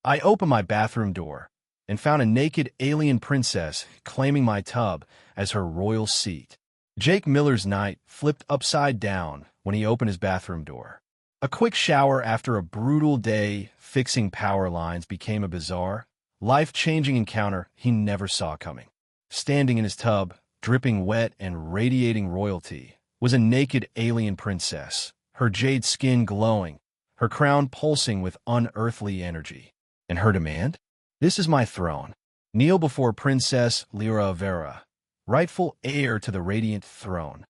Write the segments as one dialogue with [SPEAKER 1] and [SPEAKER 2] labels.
[SPEAKER 1] I opened my bathroom door and found a naked alien princess claiming my tub as her royal seat. Jake Miller's night flipped upside down when he opened his bathroom door. A quick shower after a brutal day fixing power lines became a bizarre, life-changing encounter he never saw coming. Standing in his tub, dripping wet and radiating royalty, was a naked alien princess, her jade skin glowing, her crown pulsing with unearthly energy. And her demand? "This is my throne. Kneel before Princess Liora, rightful heir to the radiant throne."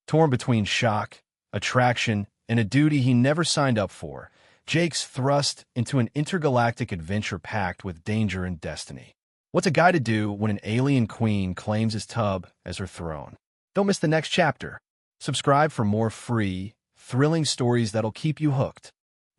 [SPEAKER 1] Torn between shock, attraction, and a duty he never signed up for, Jake's thrust into an intergalactic adventure packed with danger and destiny. What's a guy to do when an alien queen claims his tub as her throne? Don't miss the next chapter. Subscribe for more free, thrilling stories that'll keep you hooked.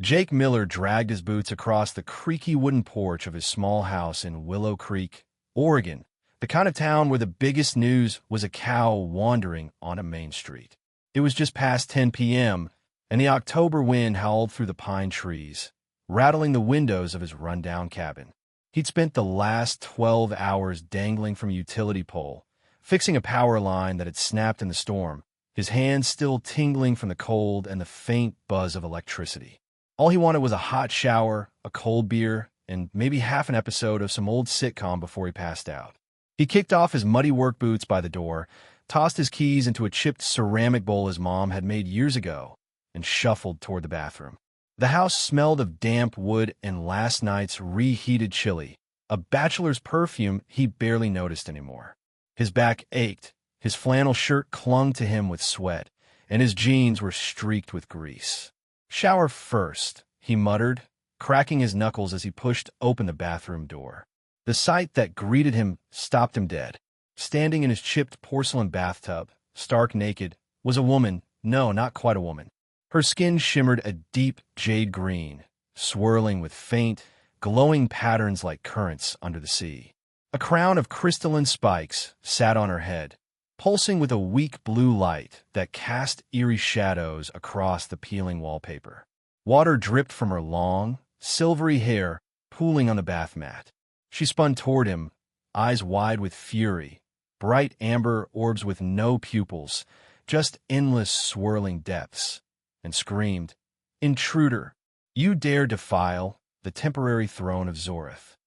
[SPEAKER 1] Jake Miller dragged his boots across the creaky wooden porch of his small house in Willow Creek, Oregon, the kind of town where the biggest news was a cow wandering on a main street. It was just past 10 p.m., and the October wind howled through the pine trees, rattling the windows of his rundown cabin. He'd spent the last 12 hours dangling from a utility pole, fixing a power line that had snapped in the storm, his hands still tingling from the cold and the faint buzz of electricity. All he wanted was a hot shower, a cold beer, and maybe half an episode of some old sitcom before he passed out. He kicked off his muddy work boots by the door, tossed his keys into a chipped ceramic bowl his mom had made years ago, and shuffled toward the bathroom. The house smelled of damp wood and last night's reheated chili, a bachelor's perfume he barely noticed anymore. His back ached, his flannel shirt clung to him with sweat, and his jeans were streaked with grease. "Shower first," he muttered, cracking his knuckles as he pushed open the bathroom door. The sight that greeted him stopped him dead. Standing in his chipped porcelain bathtub, stark naked, was a woman. No, not quite a woman. Her skin shimmered a deep jade green, swirling with faint, glowing patterns like currents under the sea. A crown of crystalline spikes sat on her head, pulsing with a weak blue light that cast eerie shadows across the peeling wallpaper. Water dripped from her long, silvery hair, pooling on the bath mat. She spun toward him, eyes wide with fury, bright amber orbs with no pupils, just endless swirling depths, and screamed, "Intruder, you dare defile the temporary throne of Zorith."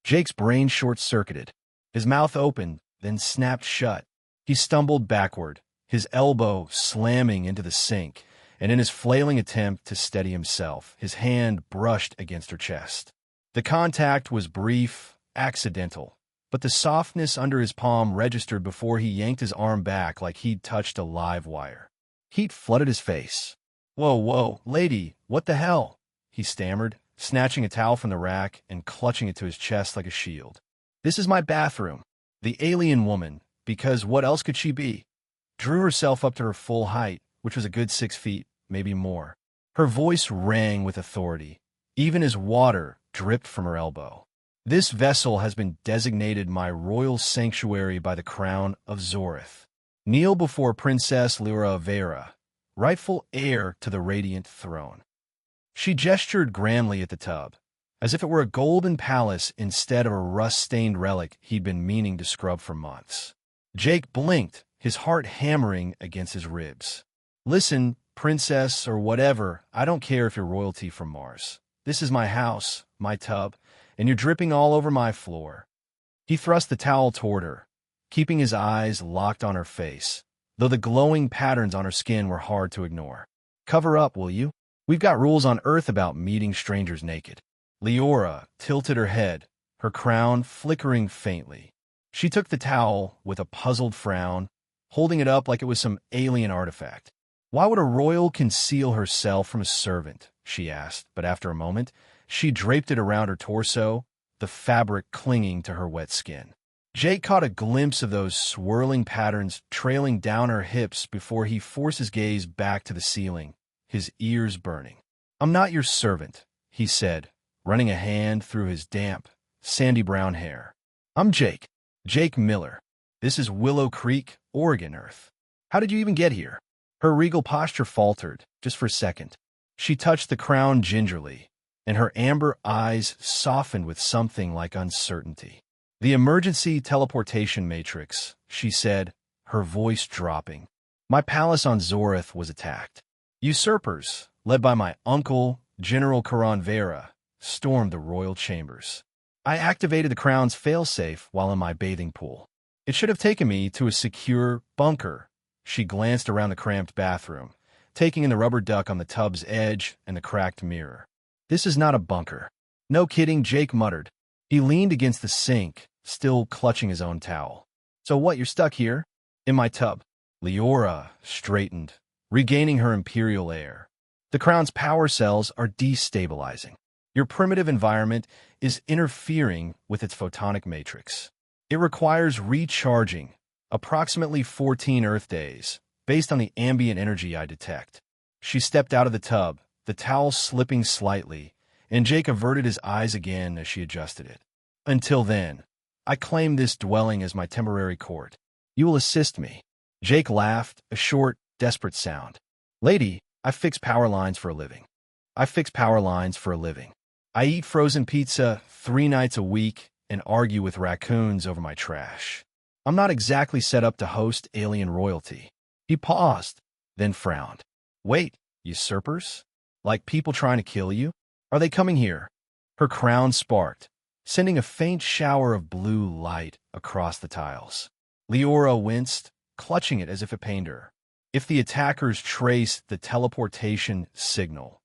[SPEAKER 1] Jake's brain short-circuited. His mouth opened, then snapped shut. He stumbled backward, his elbow slamming into the sink, and in his flailing attempt to steady himself, his hand brushed against her chest. The contact was brief, accidental, but the softness under his palm registered before he yanked his arm back like he'd touched a live wire. Heat flooded his face. Whoa, lady, what the hell?" he stammered, snatching a towel from the rack and clutching it to his chest like a shield. "This is my bathroom." The alien woman, because what else could she be, drew herself up to her full height, which was a good 6 feet, maybe more. Her voice rang with authority, even as water dripped from her elbow. "This vessel has been designated my royal sanctuary by the crown of Zorith. Kneel before Princess Liora, rightful heir to the radiant throne." She gestured grandly at the tub, as if it were a golden palace instead of a rust-stained relic he'd been meaning to scrub for months. Jake blinked, his heart hammering against his ribs. "Listen, princess or whatever, I don't care if you're royalty from Mars. This is my house, my tub, and you're dripping all over my floor." He thrust the towel toward her, keeping his eyes locked on her face, though the glowing patterns on her skin were hard to ignore. "Cover up, will you? We've got rules on Earth about meeting strangers naked." Liora tilted her head, her crown flickering faintly. She took the towel with a puzzled frown, holding it up like it was some alien artifact. "Why would a royal conceal herself from a servant?" she asked, but after a moment, she draped it around her torso, the fabric clinging to her wet skin. Jake caught a glimpse of those swirling patterns trailing down her hips before he forced his gaze back to the ceiling, his ears burning. "I'm not your servant," he said, running a hand through his damp, sandy brown hair. "I'm Jake Miller. This is Willow Creek, Oregon Earth. How did you even get here?" Her regal posture faltered, just for a second. She touched the crown gingerly, and her amber eyes softened with something like uncertainty. "The emergency teleportation matrix," she said, her voice dropping. "My palace on Zorith was attacked. Usurpers, led by my uncle, General Karan Vera, stormed the royal chambers. I activated the crown's failsafe while in my bathing pool. It should have taken me to a secure bunker." She glanced around the cramped bathroom, taking in the rubber duck on the tub's edge and the cracked mirror. "This is not a bunker." "No kidding," Jake muttered. He leaned against the sink, still clutching his own towel. "So what, you're stuck here?" "In my tub." Liora straightened, regaining her imperial air. "The crown's power cells are destabilizing. Your primitive environment is interfering with its photonic matrix. It requires recharging, approximately 14 Earth days, based on the ambient energy I detect." She stepped out of the tub, the towel slipping slightly, and Jake averted his eyes again as she adjusted it. "Until then, I claim this dwelling as my temporary court. You will assist me." Jake laughed, a short, desperate sound. "Lady, I fix power lines for a living. I fix power lines for a living. I eat frozen pizza 3 nights a week and argue with raccoons over my trash. I'm not exactly set up to host alien royalty." He paused, then frowned. "Wait, usurpers? Like people trying to kill you? Are they coming here?" Her crown sparked, sending a faint shower of blue light across the tiles. Liora winced, clutching it as if it pained her. "If the attackers trace the teleportation signal."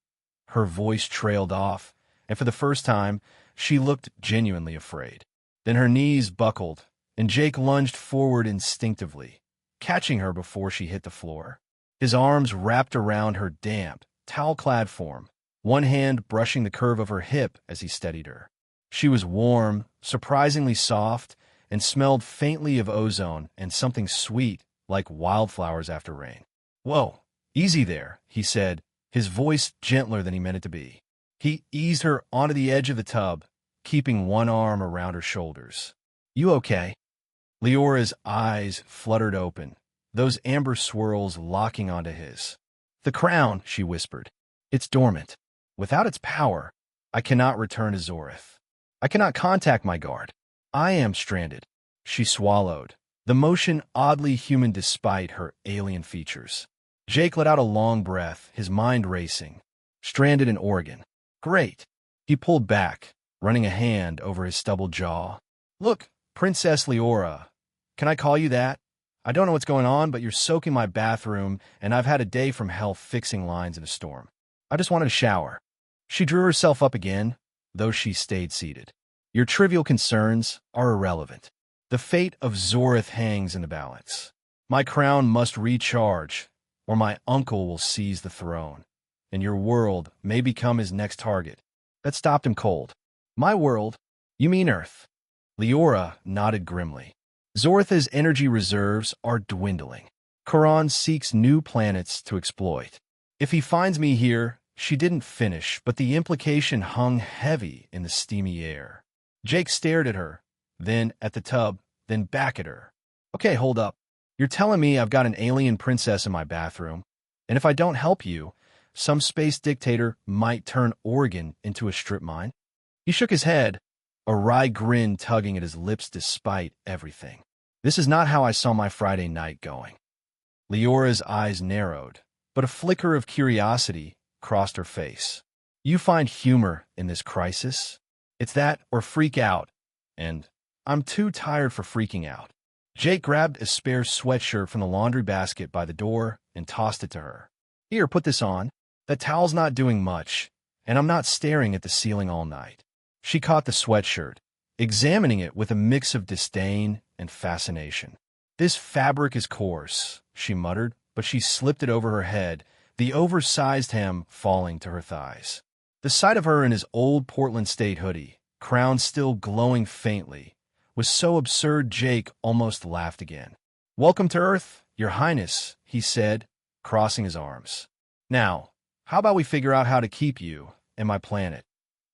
[SPEAKER 1] Her voice trailed off, and for the first time, she looked genuinely afraid. Then her knees buckled, and Jake lunged forward instinctively, catching her before she hit the floor. His arms wrapped around her damp, towel-clad form, one hand brushing the curve of her hip as he steadied her. She was warm, surprisingly soft, and smelled faintly of ozone and something sweet, like wildflowers after rain. "Whoa, easy there," he said, his voice gentler than he meant it to be. He eased her onto the edge of the tub, keeping one arm around her shoulders. "You okay?" Leora's eyes fluttered open, those amber swirls locking onto his. "The crown," she whispered. "It's dormant. Without its power, I cannot return to Zorith. I cannot contact my guard. I am stranded." She swallowed, the motion oddly human despite her alien features. Jake let out a long breath, his mind racing. "Stranded in Oregon. Great." He pulled back, running a hand over his stubbled jaw. "Look, Princess Liora. Can I call you that? I don't know what's going on, but you're soaking my bathroom, and I've had a day from hell fixing lines in a storm. I just wanted a shower." She drew herself up again, though she stayed seated. "Your trivial concerns are irrelevant. The fate of Zorith hangs in the balance. My crown must recharge, or my uncle will seize the throne, and your world may become his next target." That stopped him cold. "My world? You mean Earth?" Liora nodded grimly. "Zorith's energy reserves are dwindling. Karan seeks new planets to exploit. If he finds me here," she didn't finish, but the implication hung heavy in the steamy air. Jake stared at her, then at the tub, then back at her. "Okay, hold up. You're telling me I've got an alien princess in my bathroom, and if I don't help you, some space dictator might turn Oregon into a strip mine?" He shook his head, a wry grin tugging at his lips despite everything. "This is not how I saw my Friday night going." Leora's eyes narrowed, but a flicker of curiosity crossed her face. "You find humor in this crisis? It's that or freak out, and I'm too tired for freaking out." Jake grabbed a spare sweatshirt from the laundry basket by the door and tossed it to her. "Here, put this on. That towel's not doing much, and I'm not staring at the ceiling all night." She caught the sweatshirt, examining it with a mix of disdain and fascination. "This fabric is coarse," she muttered, but she slipped it over her head, the oversized hem falling to her thighs. The sight of her in his old Portland State hoodie, crown still glowing faintly, was so absurd Jake almost laughed again. "Welcome to Earth, Your Highness," he said, crossing his arms. "Now, how about we figure out how to keep you and my planet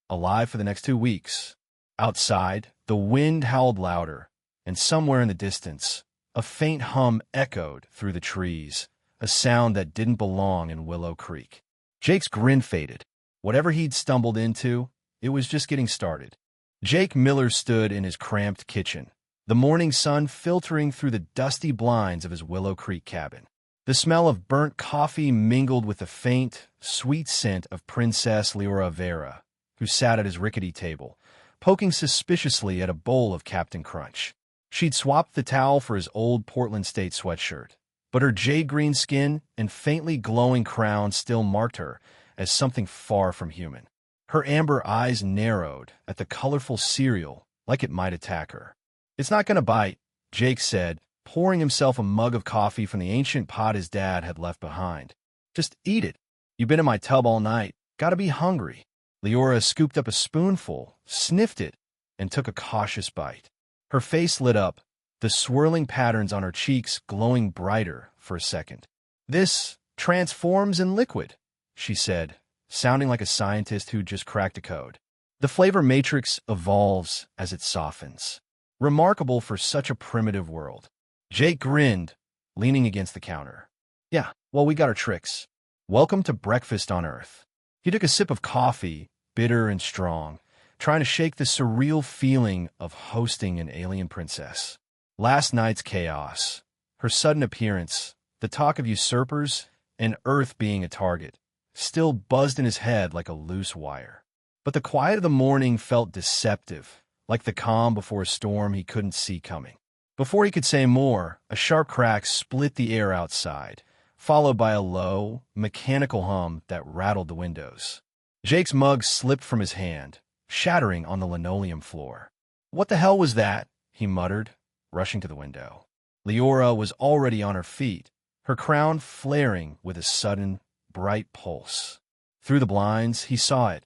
[SPEAKER 1] alive for the next 2 weeks?" Outside, the wind howled louder, and somewhere in the distance, a faint hum echoed through the trees, a sound that didn't belong in Willow Creek. Jake's grin faded. Whatever he'd stumbled into, it was just getting started. Jake Miller stood in his cramped kitchen, the morning sun filtering through the dusty blinds of his Willow Creek cabin. The smell of burnt coffee mingled with the faint, sweet scent of Princess Liora Vera, who sat at his rickety table, poking suspiciously at a bowl of Captain Crunch. She'd swapped the towel for his old Portland State sweatshirt, but her jade-green skin and faintly glowing crown still marked her as something far from human. Her amber eyes narrowed at the colorful cereal like it might attack her. "It's not going to bite," Jake said, pouring himself a mug of coffee from the ancient pot his dad had left behind. "Just eat it. You've been in my tub all night. Gotta be hungry." Liora scooped up a spoonful, sniffed it, and took a cautious bite. Her face lit up, the swirling patterns on her cheeks glowing brighter for a second. "This transforms in liquid," she said, sounding like a scientist who just cracked a code. "The flavor matrix evolves as it softens. Remarkable for such a primitive world." Jake grinned, leaning against the counter. "Yeah, well, we got our tricks. Welcome to breakfast on Earth." He took a sip of coffee, bitter and strong, trying to shake the surreal feeling of hosting an alien princess. Last night's chaos, her sudden appearance, the talk of usurpers, and Earth being a target, still buzzed in his head like a loose wire. But the quiet of the morning felt deceptive, like the calm before a storm he couldn't see coming. Before he could say more, a sharp crack split the air outside, followed by a low, mechanical hum that rattled the windows. Jake's mug slipped from his hand, shattering on the linoleum floor. "What the hell was that?" he muttered, rushing to the window. Liora was already on her feet, her crown flaring with a sudden, bright pulse. Through the blinds, he saw it.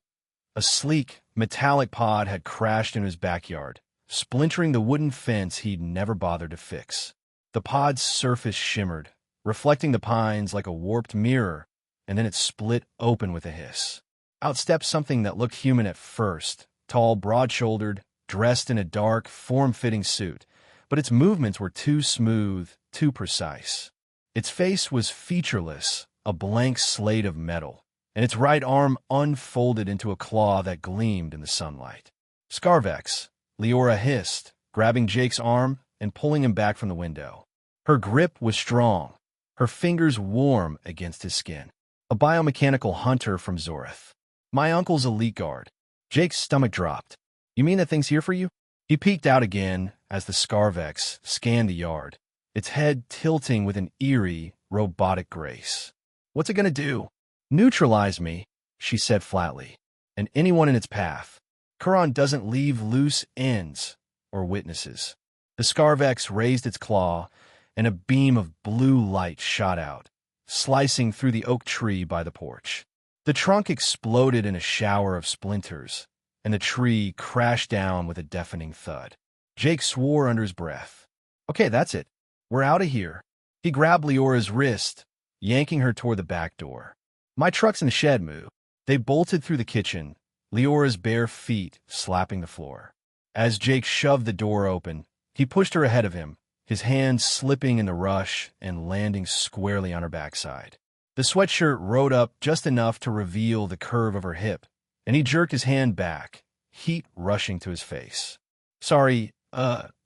[SPEAKER 1] A sleek, metallic pod had crashed in his backyard, splintering the wooden fence he'd never bothered to fix. The pod's surface shimmered, reflecting the pines like a warped mirror, and then it split open with a hiss. Out stepped something that looked human at first, tall, broad-shouldered, dressed in a dark, form-fitting suit, but its movements were too smooth, too precise. Its face was featureless, a blank slate of metal, and its right arm unfolded into a claw that gleamed in the sunlight. "Scarvex," Liora hissed, grabbing Jake's arm and pulling him back from the window. Her grip was strong, her fingers warm against his skin. "A biomechanical hunter from Zoreth. My uncle's elite guard." Jake's stomach dropped. "You mean that thing's here for you?" He peeked out again as the Scarvex scanned the yard, its head tilting with an eerie, robotic grace. "What's it gonna do?" "Neutralize me," she said flatly, "and anyone in its path. Quran doesn't leave loose ends or witnesses." The Scarvex raised its claw, and a beam of blue light shot out, slicing through the oak tree by the porch. The trunk exploded in a shower of splinters, and the tree crashed down with a deafening thud. Jake swore under his breath. "Okay, that's it. We're out of here." He grabbed Leora's wrist, yanking her toward the back door. "My truck's in the shed, Moo." They bolted through the kitchen, Leora's bare feet slapping the floor. As Jake shoved the door open, he pushed her ahead of him, his hands slipping in the rush and landing squarely on her backside. The sweatshirt rode up just enough to reveal the curve of her hip, and he jerked his hand back, heat rushing to his face. "Sorry,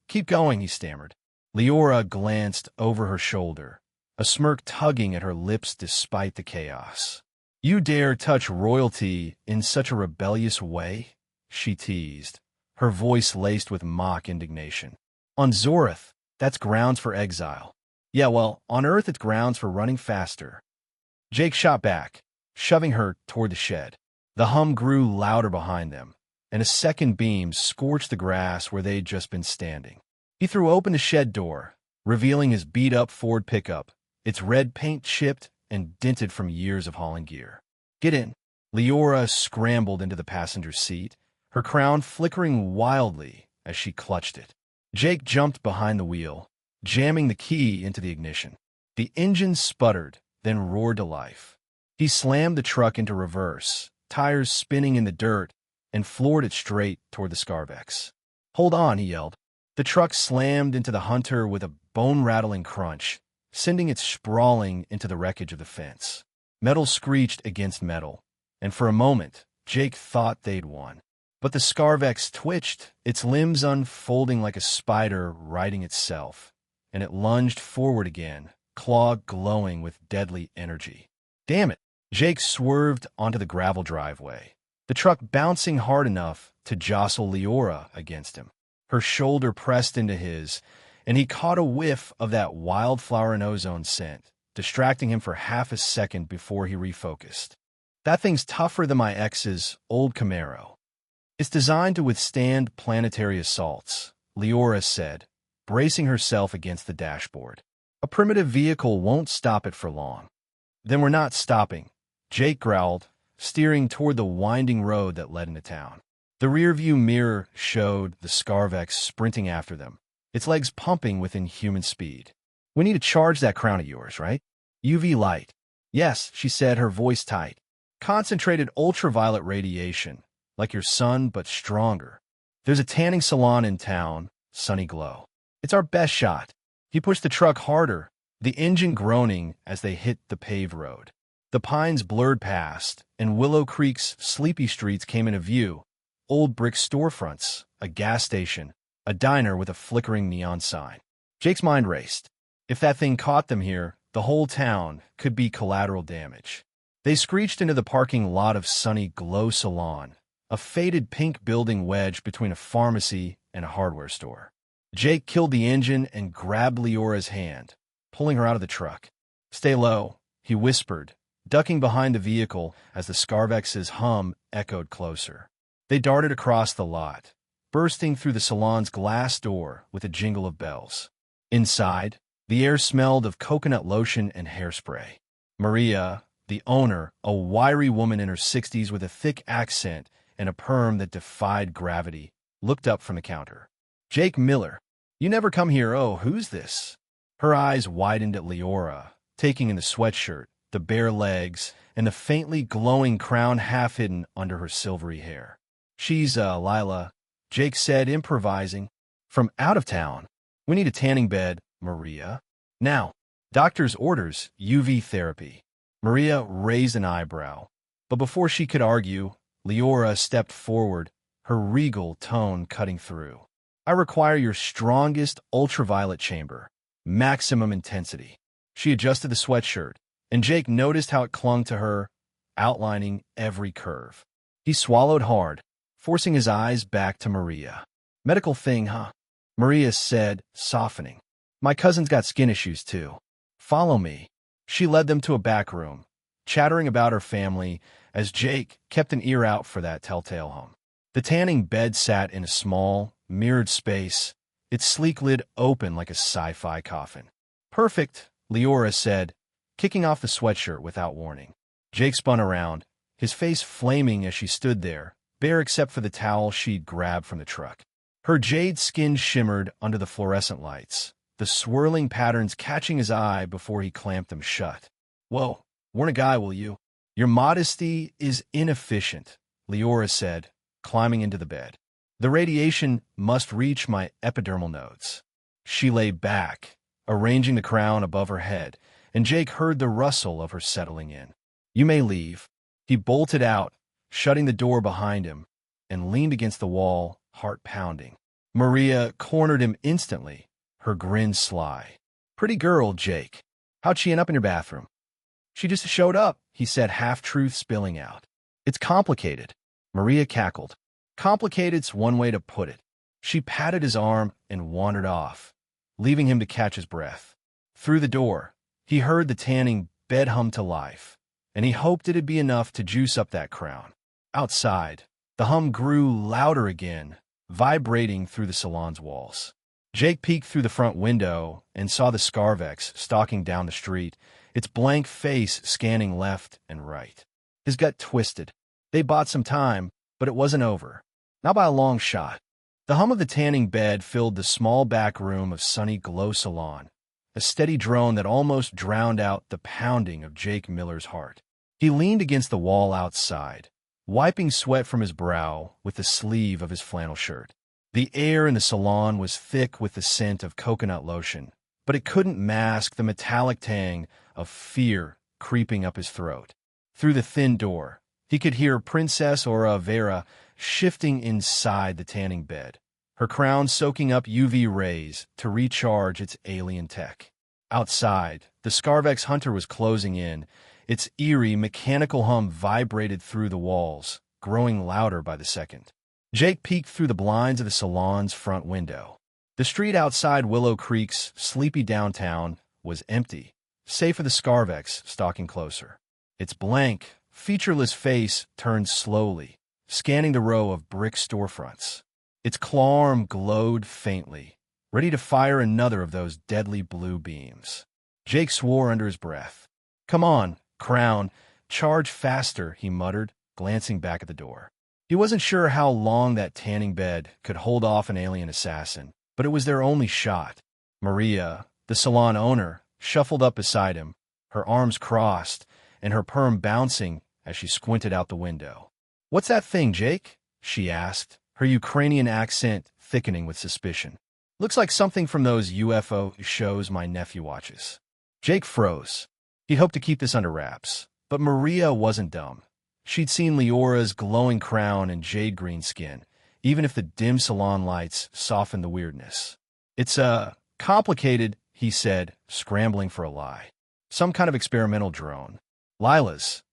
[SPEAKER 1] keep going," he stammered. Liora glanced over her shoulder, a smirk tugging at her lips despite the chaos. "You dare touch royalty in such a rebellious way?" she teased, her voice laced with mock indignation. "On Zoreth, that's grounds for exile." "Yeah, well, on Earth it's grounds for running faster." Jake shot back, shoving her toward the shed. The hum grew louder behind them, and a second beam scorched the grass where they'd just been standing. He threw open the shed door, revealing his beat-up Ford pickup, its red paint chipped and dented from years of hauling gear. "Get in." Liora scrambled into the passenger seat, her crown flickering wildly as she clutched it. Jake jumped behind the wheel, jamming the key into the ignition. The engine sputtered, then roared to life. He slammed the truck into reverse, tires spinning in the dirt, and floored it straight toward the Scarvex. "Hold on," he yelled. The truck slammed into the Hunter with a bone-rattling crunch, sending it sprawling into the wreckage of the fence. Metal screeched against metal, and for a moment, Jake thought they'd won. But the Scarvex twitched, its limbs unfolding like a spider riding itself, and it lunged forward again, claw glowing with deadly energy. Damn it! Jake swerved onto the gravel driveway, the truck bouncing hard enough to jostle Liora against him. Her shoulder pressed into his, and he caught a whiff of that wildflower and ozone scent, distracting him for half a second before he refocused. That thing's tougher than my ex's old Camaro. It's designed to withstand planetary assaults, Liora said, bracing herself against the dashboard. A primitive vehicle won't stop it for long. Then we're not stopping, Jake growled, steering toward the winding road that led into town. The rearview mirror showed the Scarvex sprinting after them, its legs pumping within human speed. We need to charge that crown of yours, right? UV light. Yes, she said, her voice tight. Concentrated ultraviolet radiation, like your sun but stronger. There's a tanning salon in town, Sunny Glow. It's our best shot. He pushed the truck harder, the engine groaning as they hit the paved road. The pines blurred past, and Willow Creek's sleepy streets came into view. Old brick storefronts, a gas station, a diner with a flickering neon sign. Jake's mind raced. If that thing caught them here, the whole town could be collateral damage. They screeched into the parking lot of Sunny Glow Salon, a faded pink building wedged between a pharmacy and a hardware store. Jake killed the engine and grabbed Leora's hand, pulling her out of the truck. Stay low, he whispered, ducking behind the vehicle as the Scarvex's hum echoed closer. They darted across the lot, bursting through the salon's glass door with a jingle of bells. Inside, the air smelled of coconut lotion and hairspray. Maria, the owner, a wiry woman in her 60s with a thick accent and a perm that defied gravity, looked up from the counter. Jake Miller. You never come here. Oh, who's this? Her eyes widened at Liora, taking in the sweatshirt, the bare legs, and the faintly glowing crown half hidden under her silvery hair. She's, Lila, Jake said, improvising. From out of town. We need a tanning bed, Maria. Now. Doctor's orders, UV therapy. Maria raised an eyebrow, but before she could argue, Liora stepped forward, her regal tone cutting through. I require your strongest ultraviolet chamber. Maximum intensity. She adjusted the sweatshirt, and Jake noticed how it clung to her, outlining every curve. He swallowed hard, forcing his eyes back to Maria. Medical thing, huh? Maria said, softening. My cousin's got skin issues, too. Follow me. She led them to a back room, chattering about her family as Jake kept an ear out for that telltale hum. The tanning bed sat in a small, mirrored space, its sleek lid open like a sci-fi coffin. Perfect, Liora said, kicking off the sweatshirt without warning. Jake spun around, his face flaming as she stood there, bare except for the towel she'd grabbed from the truck. Her jade skin shimmered under the fluorescent lights, the swirling patterns catching his eye before he clamped them shut. Whoa, warn a guy, will you? Your modesty is inefficient, Liora said, climbing into the bed. The radiation must reach my epidermal nodes. She lay back, arranging the crown above her head, and Jake heard the rustle of her settling in. You may leave. He bolted out, shutting the door behind him, and leaned against the wall, heart pounding. Maria cornered him instantly, her grin sly. Pretty girl, Jake. How'd she end up in your bathroom? She just showed up, he said, half-truth spilling out. It's complicated. Maria cackled. Complicated's one way to put it. She patted his arm and wandered off, leaving him to catch his breath. Through the door, he heard the tanning bed hum to life, and he hoped it'd be enough to juice up that crown. Outside, the hum grew louder again, vibrating through the salon's walls. Jake peeked through the front window and saw the Scarvex stalking down the street, its blank face scanning left and right. His gut twisted. They bought some time, but it wasn't over. Not by a long shot. The hum of the tanning bed filled the small back room of Sunny Glow Salon, a steady drone that almost drowned out the pounding of Jake Miller's heart. He leaned against the wall outside, wiping sweat from his brow with the sleeve of his flannel shirt. The air in the salon was thick with the scent of coconut lotion, but it couldn't mask the metallic tang of fear creeping up his throat. Through the thin door, He could hear Princess Aura Vera shifting inside the tanning bed, her crown soaking up UV rays to recharge its alien tech. Outside, the Scarvex hunter was closing in. Its eerie, mechanical hum vibrated through the walls, growing louder by the second. Jake peeked through the blinds of the salon's front window. The street outside Willow Creek's sleepy downtown was empty, save for the Scarvex stalking closer. Its blank, featureless face turned slowly, scanning the row of brick storefronts. Its claw arm glowed faintly, ready to fire another of those deadly blue beams. Jake swore under his breath. "Come on, Crown, charge faster," he muttered, glancing back at the door. He wasn't sure how long that tanning bed could hold off an alien assassin, but it was their only shot. Maria, the salon owner, shuffled up beside him, her arms crossed, and her perm bouncing as she squinted out the window. "What's that thing, Jake?" she asked, her Ukrainian accent thickening with suspicion. "Looks like something from those UFO shows my nephew watches." Jake froze. He hoped to keep this under wraps, but Maria wasn't dumb. She'd seen Liora's glowing crown and jade green skin, even if the dim salon lights softened the weirdness. "It's, complicated," he said, scrambling for a lie. "Some kind of experimental drone. Lila's.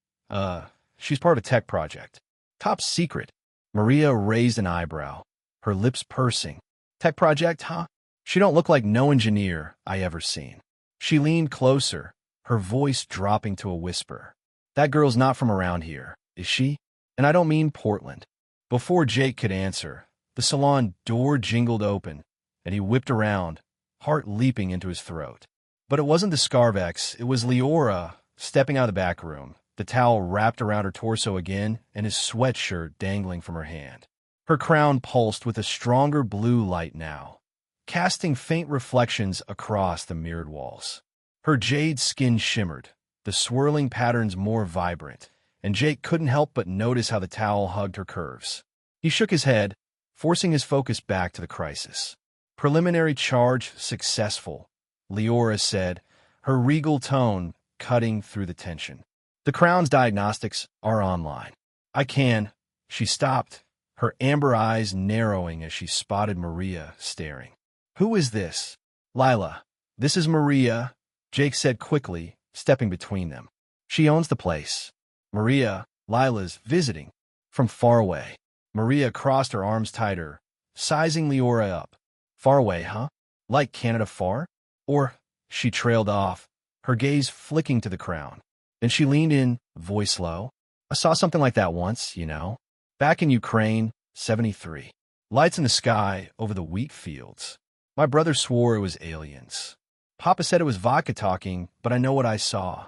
[SPEAKER 1] She's part of a tech project. Top secret." Maria raised an eyebrow, her lips pursing. "Tech project, huh? She don't look like no engineer I ever seen." She leaned closer, her voice dropping to a whisper. "That girl's not from around here, is she? And I don't mean Portland." Before Jake could answer, the salon door jingled open, and he whipped around, heart leaping into his throat. But it wasn't the Scarvex, it was Liora stepping out of the back room, the towel wrapped around her torso again and his sweatshirt dangling from her hand. Her crown pulsed with a stronger blue light now, casting faint reflections across the mirrored walls. Her jade skin shimmered, the swirling patterns more vibrant, and Jake couldn't help but notice how the towel hugged her curves. He shook his head, forcing his focus back to the crisis. "Preliminary charge successful," Liora said, her regal tone cutting through the tension. "The Crown's diagnostics are online. I can—" She stopped, her amber eyes narrowing as she spotted Maria staring. "Who is this?" "Lila. This is Maria," Jake said quickly, stepping between them. "She owns the place. Maria, Lila's visiting." From far away. Maria crossed her arms tighter, sizing Liora up. "Far away, huh? Like Canada far? Or—" She trailed off, her gaze flicking to the Crown. Then she leaned in, voice low. "I saw something like that once, you know. Back in Ukraine, 73. Lights in the sky over the wheat fields. My brother swore it was aliens. Papa said it was vodka talking, but I know what I saw."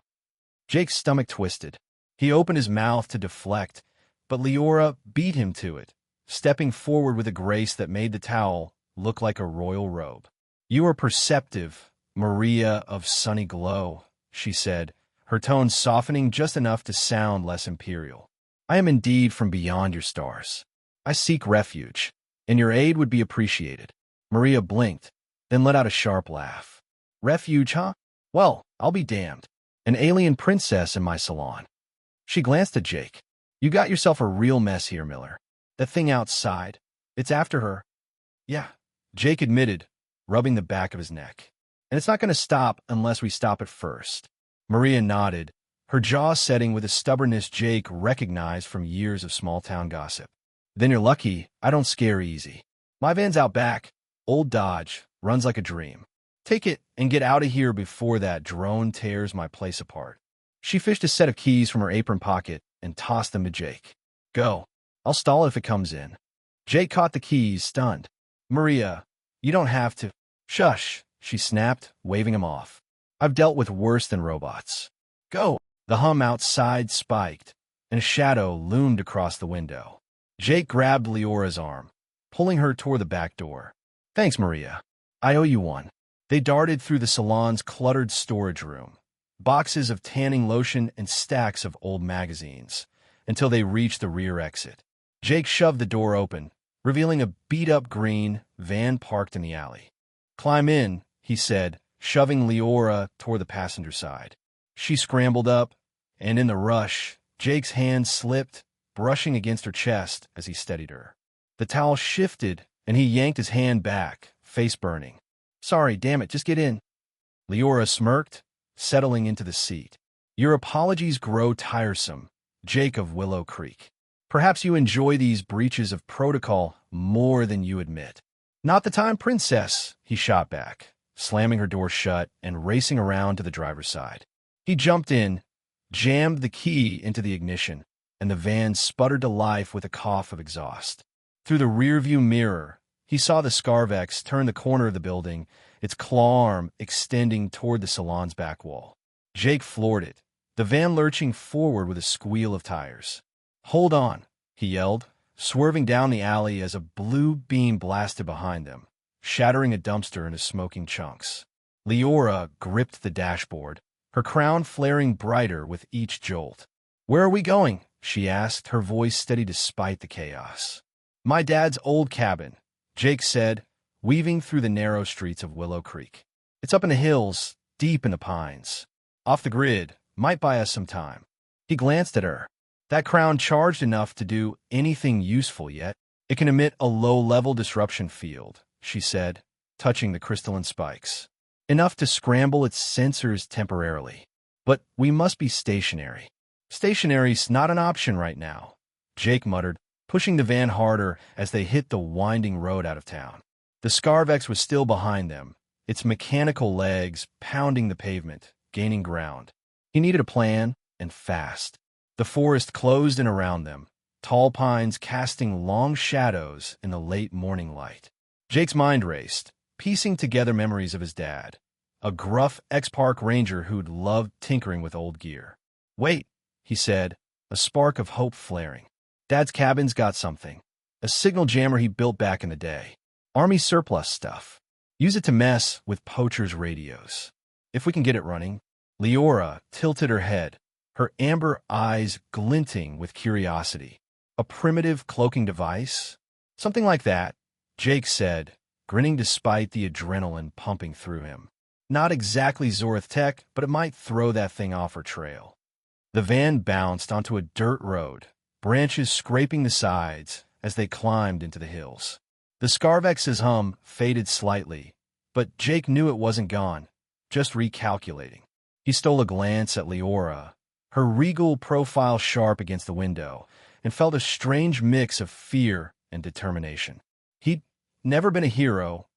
[SPEAKER 1] Jake's stomach twisted. He opened his mouth to deflect, but Liora beat him to it, stepping forward with a grace that made the towel look like a royal robe. "You are perceptive, Maria of sunny glow," she said, her tone softening just enough to sound less imperial. "I am indeed from beyond your stars. I seek refuge, and your aid would be appreciated." Maria blinked, then let out a sharp laugh. "Refuge, huh? Well, I'll be damned. An alien princess in my salon." She glanced at Jake. "You got yourself a real mess here, Miller. That thing outside, it's after her." "Yeah," Jake admitted, rubbing the back of his neck. "And it's not going to stop unless we stop it first." Maria nodded, her jaw setting with a stubbornness Jake recognized from years of small-town gossip. "Then you're lucky I don't scare easy. My van's out back. Old Dodge, runs like a dream. Take it and get out of here before that drone tears my place apart." She fished a set of keys from her apron pocket and tossed them to Jake. "Go. I'll stall it if it comes in." Jake caught the keys, stunned. "Maria, you don't have to." "Shush," she snapped, waving him off. "I've dealt with worse than robots. Go." The hum outside spiked, and a shadow loomed across the window. Jake grabbed Leora's arm, pulling her toward the back door. "Thanks, Maria. I owe you one." They darted through the salon's cluttered storage room, boxes of tanning lotion and stacks of old magazines, until they reached the rear exit. Jake shoved the door open, revealing a beat-up green van parked in the alley. "Climb in," he said, shoving Liora toward the passenger side. She scrambled up, and in the rush, Jake's hand slipped, brushing against her chest as he steadied her. The towel shifted, and he yanked his hand back, face burning. "Sorry, damn it, just get in." Liora smirked, settling into the seat. "Your apologies grow tiresome, Jake of Willow Creek. Perhaps you enjoy these breaches of protocol more than you admit." "Not the time, princess," he shot back, slamming her door shut and racing around to the driver's side. He jumped in, jammed the key into the ignition, and the van sputtered to life with a cough of exhaust. Through the rearview mirror, he saw the Scarvex turn the corner of the building, its claw arm extending toward the salon's back wall. Jake floored it, the van lurching forward with a squeal of tires. "Hold on," he yelled, swerving down the alley as a blue beam blasted behind them, shattering a dumpster into smoking chunks. Liora gripped the dashboard, her crown flaring brighter with each jolt. "Where are we going?" she asked, her voice steady despite the chaos. "My dad's old cabin," Jake said, weaving through the narrow streets of Willow Creek. "It's up in the hills, deep in the pines. Off the grid, might buy us some time." He glanced at her. "That crown charged enough to do anything useful yet? It can emit a low-level disruption field," she said, touching the crystalline spikes. "Enough to scramble its sensors temporarily. But we must be stationary." "Stationary's not an option right now," Jake muttered, pushing the van harder as they hit the winding road out of town. The Scarvex was still behind them, its mechanical legs pounding the pavement, gaining ground. He needed a plan, and fast. The forest closed in around them, tall pines casting long shadows in the late morning light. Jake's mind raced, piecing together memories of his dad, a gruff ex-park ranger who'd loved tinkering with old gear. "Wait," he said, a spark of hope flaring. "Dad's cabin's got something. A signal jammer he built back in the day. Army surplus stuff. Use it to mess with poachers' radios. If we can get it running." Liora tilted her head, her amber eyes glinting with curiosity. "A primitive cloaking device?" "Something like that," Jake said, grinning despite the adrenaline pumping through him. "Not exactly Zorith tech, but it might throw that thing off her trail." The van bounced onto a dirt road, branches scraping the sides as they climbed into the hills. The Scarvex's hum faded slightly, but Jake knew it wasn't gone, just recalculating. He stole a glance at Liora, her regal profile sharp against the window, and felt a strange mix of fear and determination. He'd never been a hero.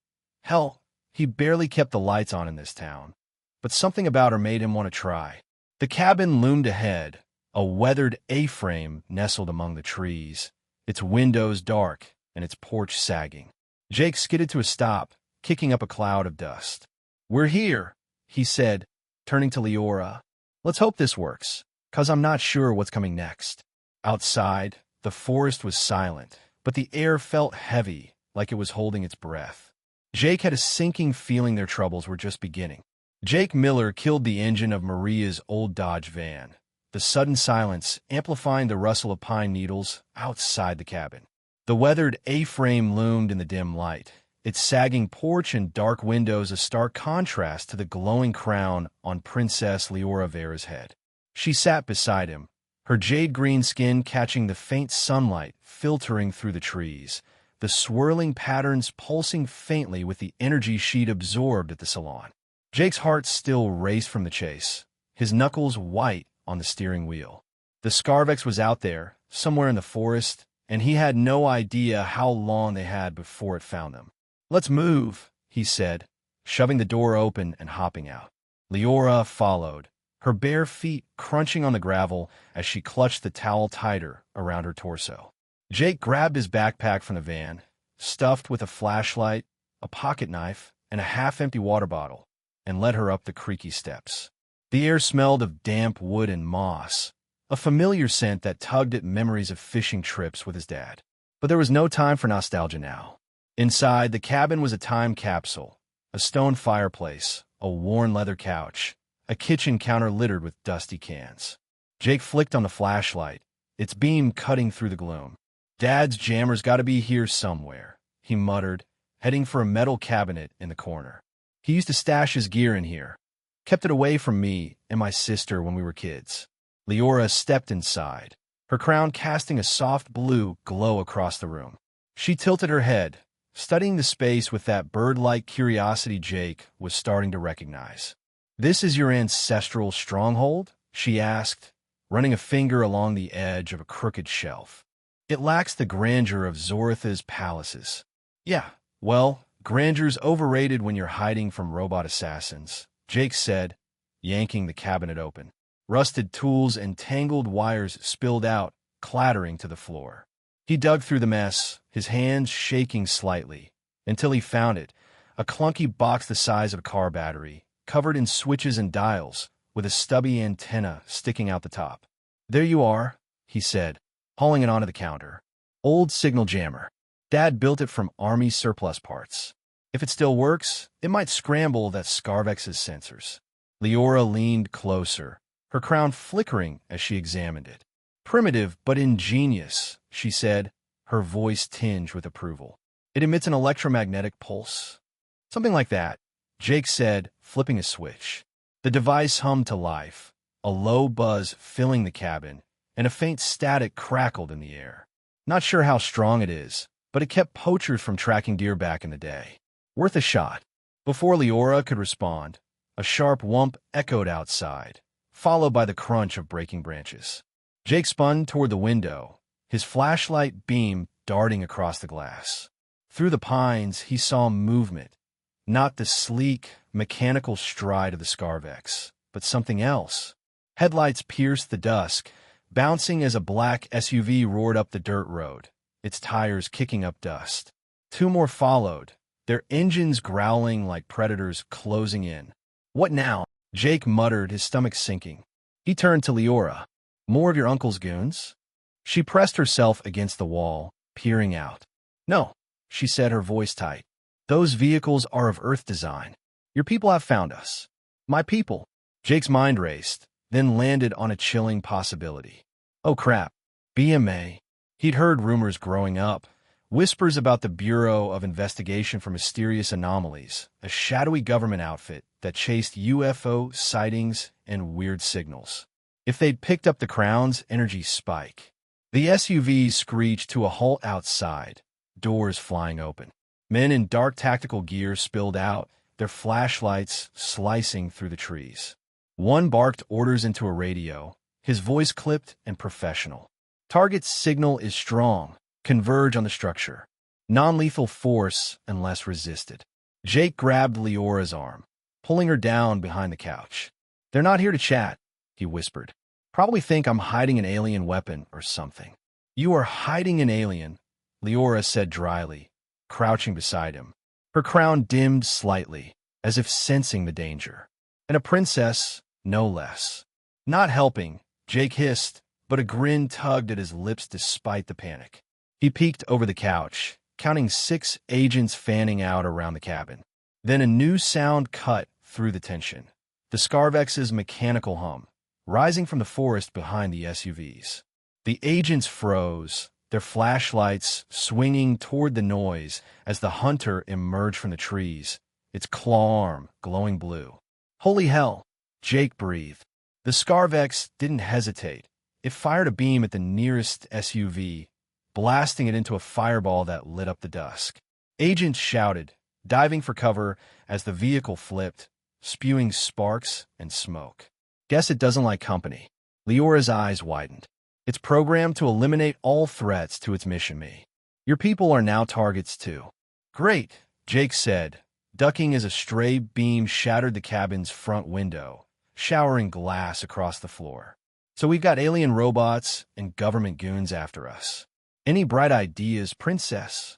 [SPEAKER 1] Hell, he barely kept the lights on in this town. But something about her made him want to try. The cabin loomed ahead, a weathered A-frame nestled among the trees, its windows dark and its porch sagging. Jake skidded to a stop, kicking up a cloud of dust. "We're here," he said, turning to Liora. "Let's hope this works, 'cause I'm not sure what's coming next." Outside, the forest was silent, but the air felt heavy, like it was holding its breath. Jake had a sinking feeling their troubles were just beginning. Jake Miller killed the engine of Maria's old Dodge van, the sudden silence amplifying the rustle of pine needles outside the cabin. The weathered A-frame loomed in the dim light, its sagging porch and dark windows a stark contrast to the glowing crown on Princess Liora Vera's head. She sat beside him, her jade-green skin catching the faint sunlight filtering through the trees, the swirling patterns pulsing faintly with the energy she'd absorbed at the salon. Jake's heart still raced from the chase, his knuckles white on the steering wheel. The Scarvex was out there, somewhere in the forest, and he had no idea how long they had before it found them. "Let's move," he said, shoving the door open and hopping out. Liora followed, her bare feet crunching on the gravel as she clutched the towel tighter around her torso. Jake grabbed his backpack from the van, stuffed with a flashlight, a pocket knife, and a half-empty water bottle, and led her up the creaky steps. The air smelled of damp wood and moss, a familiar scent that tugged at memories of fishing trips with his dad. But there was no time for nostalgia now. Inside, the cabin was a time capsule, a stone fireplace, a worn leather couch, a kitchen counter littered with dusty cans. Jake flicked on the flashlight, its beam cutting through the gloom. "Dad's jammer's got to be here somewhere," he muttered, heading for a metal cabinet in the corner. "He used to stash his gear in here. Kept it away from me and my sister when we were kids." Liora stepped inside, her crown casting a soft blue glow across the room. She tilted her head, studying the space with that bird-like curiosity Jake was starting to recognize. "This is your ancestral stronghold?" she asked, running a finger along the edge of a crooked shelf. "It lacks the grandeur of Zoratha's palaces." "Yeah, well, grandeur's overrated when you're hiding from robot assassins," Jake said, yanking the cabinet open. Rusted tools and tangled wires spilled out, clattering to the floor. He dug through the mess, his hands shaking slightly, until he found it, a clunky box the size of a car battery, covered in switches and dials, with a stubby antenna sticking out the top. "There you are," he said, hauling it onto the counter. "Old signal jammer. Dad built it from Army surplus parts. If it still works, it might scramble that Scarvex's sensors." Liora leaned closer, her crown flickering as she examined it. "Primitive but ingenious," she said, her voice tinged with approval. "It emits an electromagnetic pulse." "Something like that," Jake said, flipping a switch. The device hummed to life, a low buzz filling the cabin, and a faint static crackled in the air. "Not sure how strong it is, but it kept poachers from tracking deer back in the day. Worth a shot." Before Liora could respond, a sharp whump echoed outside, followed by the crunch of breaking branches. Jake spun toward the window, his flashlight beam darting across the glass. Through the pines, he saw movement, not the sleek, mechanical stride of the Scarvex, but something else. Headlights pierced the dusk, bouncing as a black SUV roared up the dirt road, its tires kicking up dust. Two more followed, their engines growling like predators closing in. "What now?" Jake muttered, his stomach sinking. He turned to Liora. "More of your uncle's goons?" She pressed herself against the wall, peering out. "No," she said, her voice tight. "Those vehicles are of Earth design. Your people have found us." "My people?" Jake's mind raced, then landed on a chilling possibility. "Oh crap. BMA." He'd heard rumors growing up, whispers about the Bureau of Investigation for Mysterious Anomalies, a shadowy government outfit that chased UFO sightings and weird signals. If they'd picked up the Crown's energy spike. The SUV screeched to a halt outside, doors flying open. Men in dark tactical gear spilled out, their flashlights slicing through the trees. One barked orders into a radio, his voice clipped and professional. "Target's signal is strong. Converge on the structure. Non-lethal force unless resisted." Jake grabbed Leora's arm, pulling her down behind the couch. "They're not here to chat," he whispered. "Probably think I'm hiding an alien weapon or something." "You are hiding an alien," Liora said dryly, crouching beside him. Her crown dimmed slightly, as if sensing the danger. "And a princess, no less." "Not helping," Jake hissed, but a grin tugged at his lips despite the panic. He peeked over the couch, counting 6 agents fanning out around the cabin. Then a new sound cut through the tension. The Scarvex's mechanical hum, rising from the forest behind the SUVs. The agents froze, their flashlights swinging toward the noise as the hunter emerged from the trees, its claw arm glowing blue. "Holy hell," Jake breathed. The Scarvex didn't hesitate. It fired a beam at the nearest SUV, blasting it into a fireball that lit up the dusk. Agents shouted, diving for cover as the vehicle flipped, spewing sparks and smoke. "Guess it doesn't like company." Leora's eyes widened. "It's programmed to eliminate all threats to its mission, me. Your people are now targets too." "Great," Jake said, ducking as a stray beam shattered the cabin's front window, showering glass across the floor. "So we've got alien robots and government goons after us. Any bright ideas, princess?"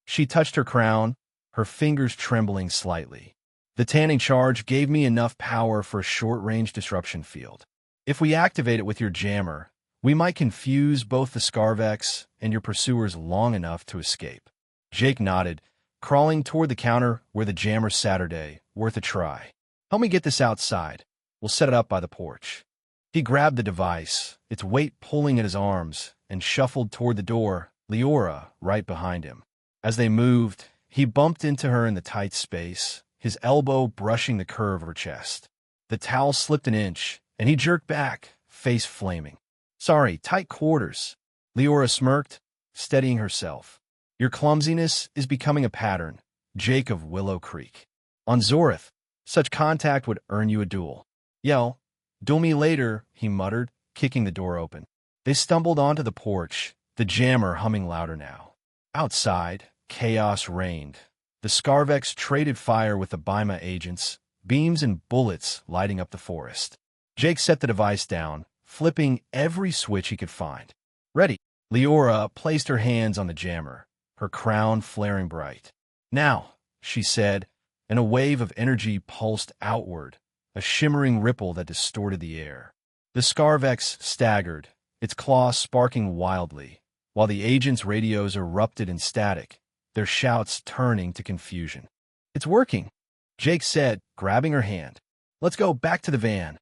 [SPEAKER 1] She touched her crown, her fingers trembling slightly. "The tanning charge gave me enough power for a short-range disruption field. If we activate it with your jammer, we might confuse both the Scarvex and your pursuers long enough to escape." Jake nodded, crawling toward the counter where the jammer Saturday, worth a try. "Help me get this outside. We'll set it up by the porch." He grabbed the device, its weight pulling at his arms, and shuffled toward the door, Liora right behind him. As they moved, he bumped into her in the tight space, his elbow brushing the curve of her chest. The towel slipped an inch, and he jerked back, face flaming. "Sorry, tight quarters." Liora smirked, steadying herself. "Your clumsiness is becoming a pattern, Jake of Willow Creek. On Zorith, such contact would earn you a duel." "Yell, duel me later," he muttered, kicking the door open. They stumbled onto the porch, the jammer humming louder now. Outside, chaos reigned. The Scarvex traded fire with the Bima agents, beams and bullets lighting up the forest. Jake set the device down, flipping every switch he could find. "Ready." Liora placed her hands on the jammer, her crown flaring bright. "Now," she said, and a wave of energy pulsed outward, a shimmering ripple that distorted the air. The Scarvex staggered, its claws sparking wildly, while the agents' radios erupted in static, their shouts turning to confusion. "It's working," Jake said, grabbing her hand. "Let's go back to the van."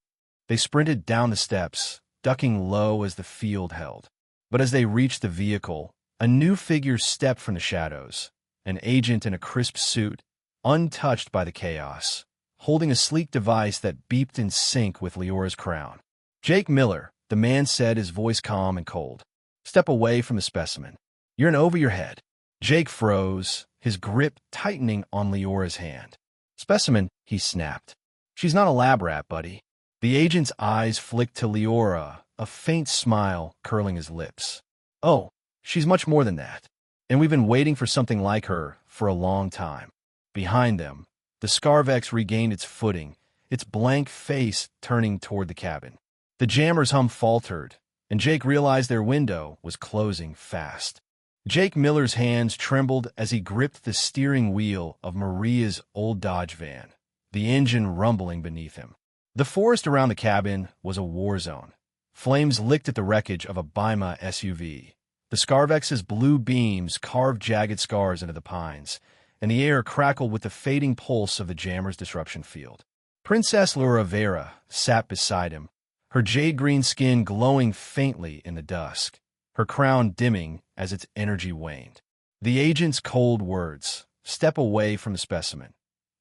[SPEAKER 1] They sprinted down the steps, ducking low as the field held. But as they reached the vehicle, a new figure stepped from the shadows, an agent in a crisp suit, untouched by the chaos, holding a sleek device that beeped in sync with Leora's crown. "Jake Miller," the man said, his voice calm and cold. "Step away from the specimen. You're in over your head." Jake froze, his grip tightening on Leora's hand. "Specimen," he snapped. "She's not a lab rat, buddy." The agent's eyes flicked to Liora, a faint smile curling his lips. "Oh, she's much more than that. And we've been waiting for something like her for a long time." Behind them, the Scarvex regained its footing, its blank face turning toward the cabin. The jammer's hum faltered, and Jake realized their window was closing fast. Jake Miller's hands trembled as he gripped the steering wheel of Maria's old Dodge van, the engine rumbling beneath him. The forest around the cabin was a war zone. Flames licked at the wreckage of a Bima SUV. The Scarvex's blue beams carved jagged scars into the pines, and the air crackled with the fading pulse of the jammer's disruption field. Princess Liora Vera sat beside him, her jade-green skin glowing faintly in the dusk, her crown dimming as its energy waned. The agent's cold words, "Step away from the specimen,"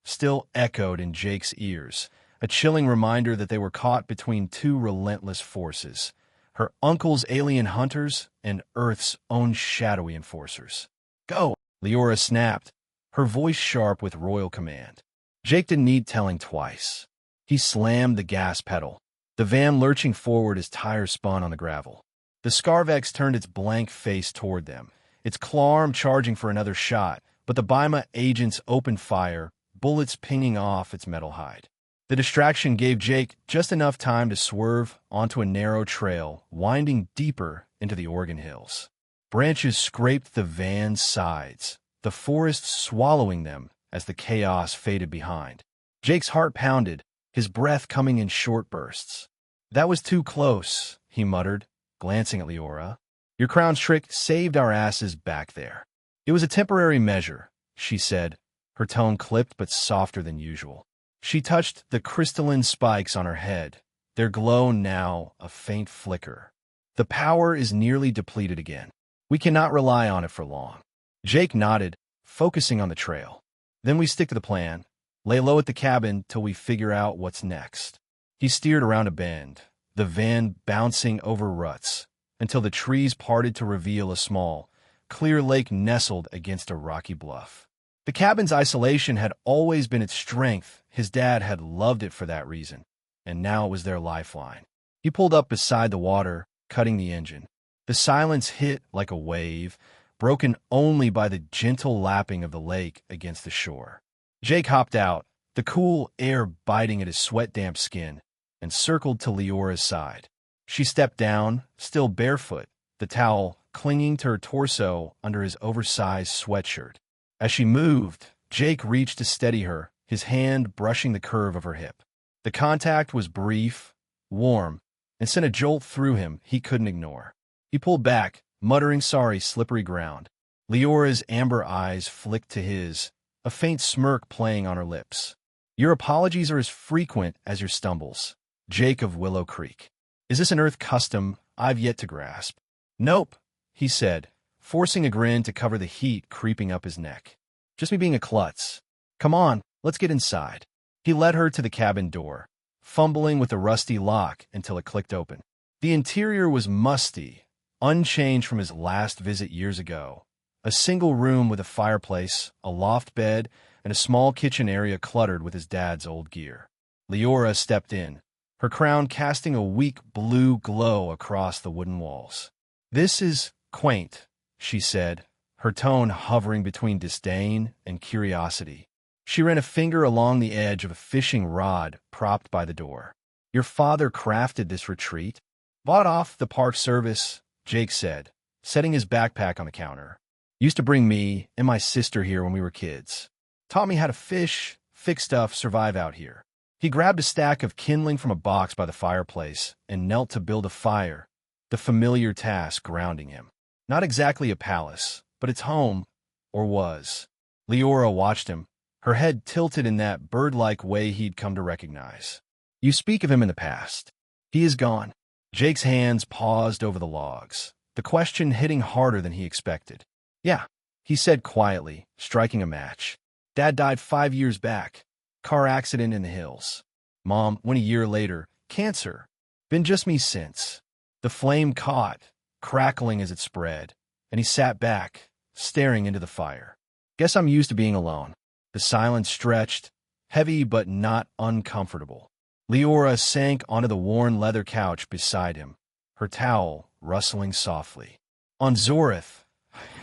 [SPEAKER 1] still echoed in Jake's ears, a chilling reminder that they were caught between two relentless forces, her uncle's alien hunters and Earth's own shadowy enforcers. "Go!" Liora snapped, her voice sharp with royal command. Jake didn't need telling twice. He slammed the gas pedal, the van lurching forward as tires spun on the gravel. The Scarvex turned its blank face toward them, its claw arm charging for another shot, but the Bima agents opened fire, bullets pinging off its metal hide. The distraction gave Jake just enough time to swerve onto a narrow trail winding deeper into the Oregon hills. Branches scraped the van's sides, the forest swallowing them as the chaos faded behind. Jake's heart pounded, his breath coming in short bursts. "That was too close," he muttered, glancing at Liora. "Your crown's trick saved our asses back there." "It was a temporary measure," she said, her tone clipped but softer than usual. She touched the crystalline spikes on her head, their glow now a faint flicker. "The power is nearly depleted again. We cannot rely on it for long." Jake nodded, focusing on the trail. "Then we stick to the plan, lay low at the cabin till we figure out what's next." He steered around a bend, the van bouncing over ruts, until the trees parted to reveal a small, clear lake nestled against a rocky bluff. The cabin's isolation had always been its strength. His dad had loved it for that reason, and now it was their lifeline. He pulled up beside the water, cutting the engine. The silence hit like a wave, broken only by the gentle lapping of the lake against the shore. Jake hopped out, the cool air biting at his sweat-damp skin, and circled to Leora's side. She stepped down, still barefoot, the towel clinging to her torso under his oversized sweatshirt. As she moved, Jake reached to steady her, his hand brushing the curve of her hip. The contact was brief, warm, and sent a jolt through him he couldn't ignore. He pulled back, muttering sorry, slippery ground. Leora's amber eyes flicked to his, a faint smirk playing on her lips. "Your apologies are as frequent as your stumbles, Jake of Willow Creek. Is this an Earth custom I've yet to grasp?" "Nope," he said, forcing a grin to cover the heat creeping up his neck. "Just me being a klutz. Come on, let's get inside." He led her to the cabin door, fumbling with the rusty lock until it clicked open. The interior was musty, unchanged from his last visit years ago. A single room with a fireplace, a loft bed, and a small kitchen area cluttered with his dad's old gear. Liora stepped in, her crown casting a weak blue glow across the wooden walls. "This is quaint," she said, her tone hovering between disdain and curiosity. She ran a finger along the edge of a fishing rod propped by the door. "Your father crafted this retreat?" "Bought off the park service," Jake said, setting his backpack on the counter. "Used to bring me and my sister here when we were kids. Taught me how to fish, fix stuff, survive out here." He grabbed a stack of kindling from a box by the fireplace and knelt to build a fire, the familiar task grounding him. Not exactly a palace, but it's home, or was. Liora watched him, her head tilted in that bird-like way he'd come to recognize. "You speak of him in the past. He is gone." Jake's hands paused over the logs, the question hitting harder than he expected. "Yeah," he said quietly, striking a match. "Dad died 5 years back. Car accident in the hills. Mom went a year later. Cancer. Been just me since." The flame caught, crackling as it spread, and he sat back, staring into the fire. "Guess I'm used to being alone." The silence stretched, heavy but not uncomfortable. Liora sank onto the worn leather couch beside him, her towel rustling softly. "On Zorith,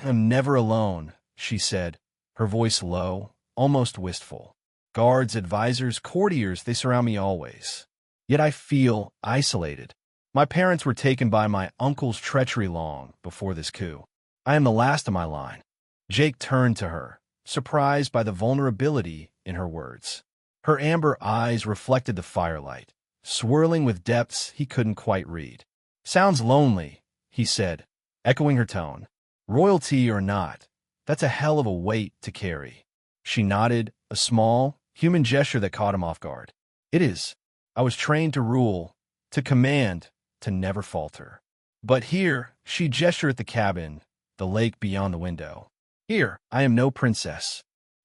[SPEAKER 1] I'm never alone," she said, her voice low, almost wistful. "Guards, advisors, courtiers, they surround me always. Yet I feel isolated. My parents were taken by my uncle's treachery long before this coup. I am the last of my line." Jake turned to her, surprised by the vulnerability in her words. Her amber eyes reflected the firelight, swirling with depths he couldn't quite read. "Sounds lonely," he said, echoing her tone. "Royalty or not, that's a hell of a weight to carry." She nodded, a small, human gesture that caught him off guard. "It is. I was trained to rule, to command, to never falter. But here," she gestured at the cabin, the lake beyond the window. "Here, I am no princess.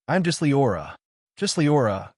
[SPEAKER 1] I am just Liora. Just Liora."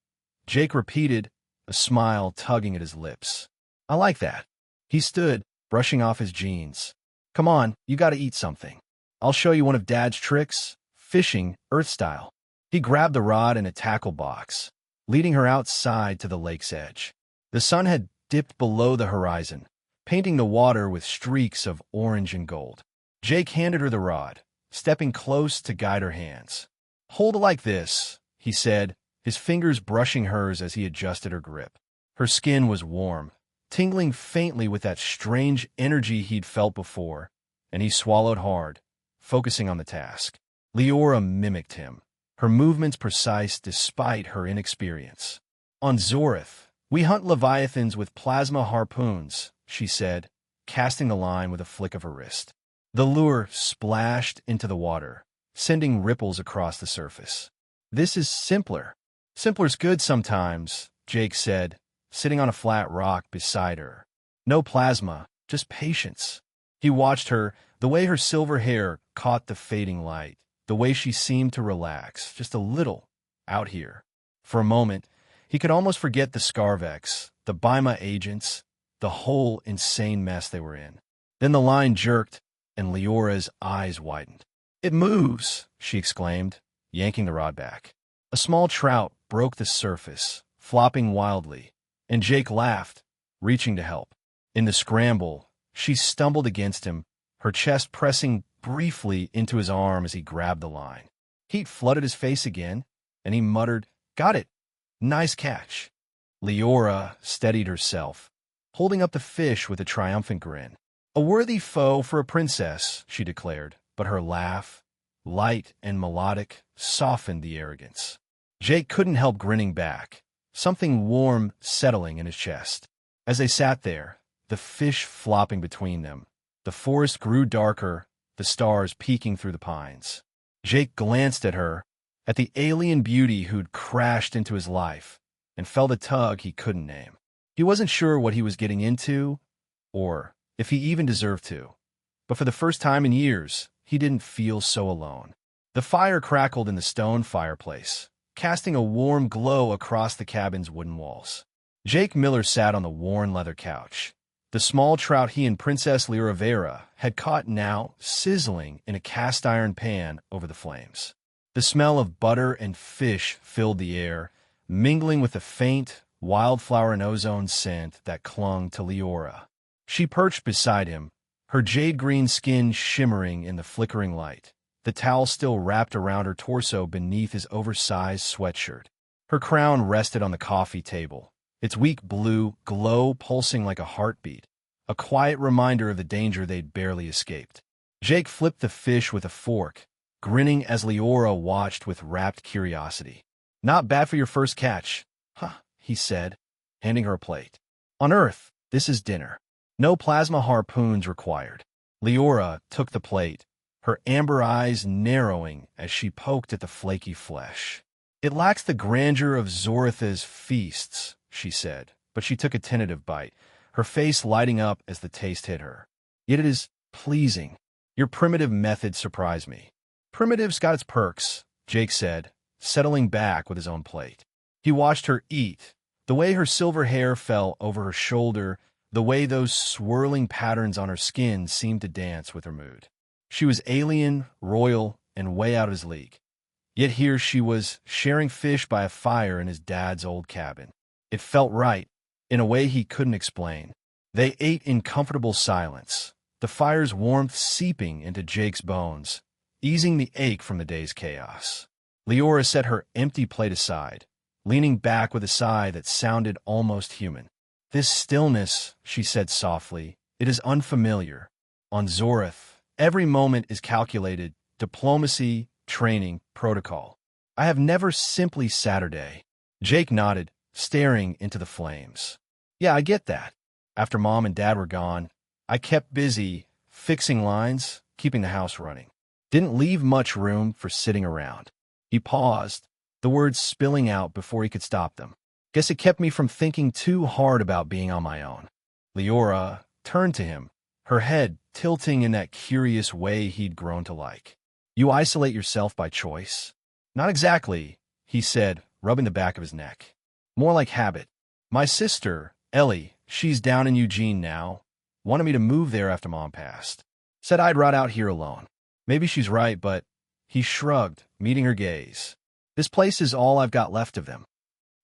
[SPEAKER 1] Jake repeated, a smile tugging at his lips. "I like that." He stood, brushing off his jeans. "Come on, you gotta eat something. I'll show you one of Dad's tricks, fishing, Earth style." He grabbed the rod and a tackle box, leading her outside to the lake's edge. The sun had dipped below the horizon, painting the water with streaks of orange and gold. Jake handed her the rod, stepping close to guide her hands. "Hold it like this," he said, his fingers brushing hers as he adjusted her grip. Her skin was warm, tingling faintly with that strange energy he'd felt before, and he swallowed hard, focusing on the task. Liora mimicked him, her movements precise despite her inexperience. "On Zorith, we hunt leviathans with plasma harpoons," she said, casting the line with a flick of her wrist. The lure splashed into the water, sending ripples across the surface. "This is simpler." "Simpler's good sometimes," Jake said, sitting on a flat rock beside her. "No plasma, just patience." He watched her, the way her silver hair caught the fading light, the way she seemed to relax, just a little, out here. For a moment, he could almost forget the Scarvex, the Bima agents, the whole insane mess they were in. Then the line jerked, and Leora's eyes widened. "It moves," she exclaimed, yanking the rod back. A small trout broke the surface, flopping wildly, and Jake laughed, reaching to help. In the scramble, she stumbled against him, her chest pressing briefly into his arm as he grabbed the line. Heat flooded his face again, and he muttered, "Got it. Nice catch." Liora steadied herself, holding up the fish with a triumphant grin. "A worthy foe for a princess," she declared, but her laugh, light and melodic, softened the arrogance. Jake couldn't help grinning back, something warm settling in his chest. As they sat there, the fish flopping between them, the forest grew darker, the stars peeking through the pines. Jake glanced at her, at the alien beauty who'd crashed into his life, and felt a tug he couldn't name. He wasn't sure what he was getting into, or if he even deserved to. But for the first time in years, he didn't feel so alone. The fire crackled in the stone fireplace, casting a warm glow across the cabin's wooden walls. Jake Miller sat on the worn leather couch, The small trout he and Princess Liora had caught now sizzling in a cast-iron pan over the flames. The smell of butter and fish filled the air, mingling with the faint, wildflower and ozone scent that clung to Liora. She perched beside him, her jade-green skin shimmering in the flickering light, the towel still wrapped around her torso beneath his oversized sweatshirt. Her crown rested on the coffee table, its weak blue glow pulsing like a heartbeat, a quiet reminder of the danger they'd barely escaped. Jake flipped the fish with a fork, grinning as Liora watched with rapt curiosity. "Not bad for your first catch, huh?" he said, handing her a plate. "On Earth, this is dinner. No plasma harpoons required." Liora took the plate, her amber eyes narrowing as she poked at the flaky flesh. "It lacks the grandeur of Zoratha's feasts," she said, but she took a tentative bite, her face lighting up as the taste hit her. "Yet it is pleasing. Your primitive method surprised me." "Primitive's got its perks," Jake said, settling back with his own plate. He watched her eat, the way her silver hair fell over her shoulder, the way those swirling patterns on her skin seemed to dance with her mood. She was alien, royal, and way out of his league. Yet here she was, sharing fish by a fire in his dad's old cabin. It felt right, in a way he couldn't explain. They ate in comfortable silence, the fire's warmth seeping into Jake's bones, easing the ache from the day's chaos. Liora set her empty plate aside, leaning back with a sigh that sounded almost human. "This stillness," she said softly, "it is unfamiliar. On Zorath, every moment is calculated, diplomacy, training, protocol. I have never simply Saturday." Jake nodded, staring into the flames. "Yeah, I get that. After Mom and Dad were gone, I kept busy fixing lines, keeping the house running. Didn't leave much room for sitting around." He paused, the words spilling out before he could stop them. "Guess it kept me from thinking too hard about being on my own." Liora turned to him, her head tilting in that curious way he'd grown to like. "You isolate yourself by choice?" "Not exactly," he said, rubbing the back of his neck. "More like habit. My sister, Ellie, she's down in Eugene now, wanted me to move there after Mom passed. Said I'd rot out here alone. Maybe she's right, but..." He shrugged, meeting her gaze. "This place is all I've got left of them."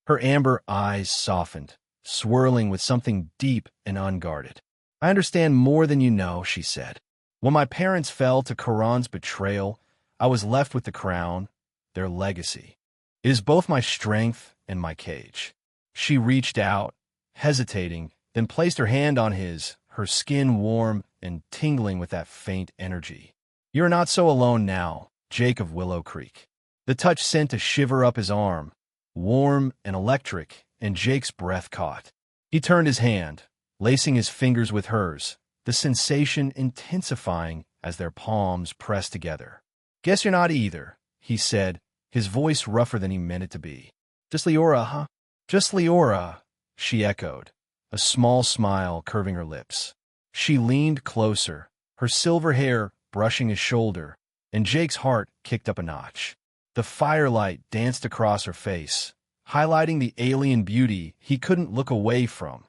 [SPEAKER 1] Her amber eyes softened, swirling with something deep and unguarded. "I understand more than you know," she said. "When my parents fell to Karan's betrayal, I was left with the crown, their legacy. It is both my strength and my cage." She reached out, hesitating, then placed her hand on his, her skin warm and tingling with that faint energy. "You're not so alone now, Jake of Willow Creek." The touch sent a shiver up his arm, warm and electric, and Jake's breath caught. He turned his hand, lacing his fingers with hers, the sensation intensifying as their palms pressed together. "Guess you're not either," he said, his voice rougher than he meant it to be. "Just Liora, huh?" "Just Liora," she echoed, a small smile curving her lips. She leaned closer, her silver hair brushing his shoulder, and Jake's heart kicked up a notch. The firelight danced across her face, highlighting the alien beauty he couldn't look away from.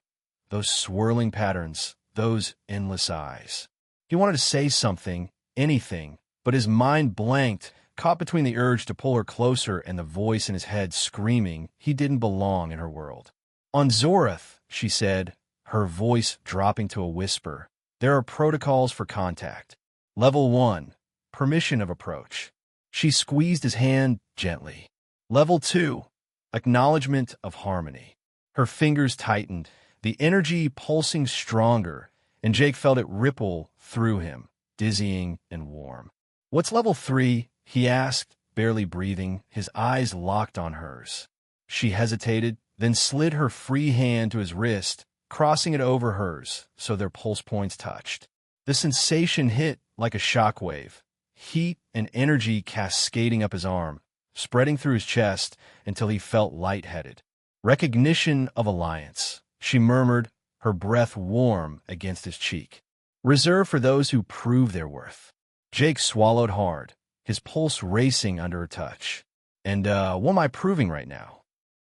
[SPEAKER 1] Those swirling patterns, those endless eyes. He wanted to say something, anything, but his mind blanked, caught between the urge to pull her closer and the voice in his head screaming he didn't belong in her world. "On Zorath," she said, her voice dropping to a whisper, "there are protocols for contact. Level 1, permission of approach." She squeezed his hand gently. "Level 2, acknowledgement of harmony." Her fingers tightened, the energy pulsing stronger, and Jake felt it ripple through him, dizzying and warm. "What's level 3? He asked, barely breathing, his eyes locked on hers. She hesitated, then slid her free hand to his wrist, crossing it over hers so their pulse points touched. The sensation hit like a shockwave, heat and energy cascading up his arm, spreading through his chest until he felt lightheaded. "Recognition of alliance," she murmured, her breath warm against his cheek. "Reserved for those who prove their worth." Jake swallowed hard, his pulse racing under her touch. "And, what am I proving right now?"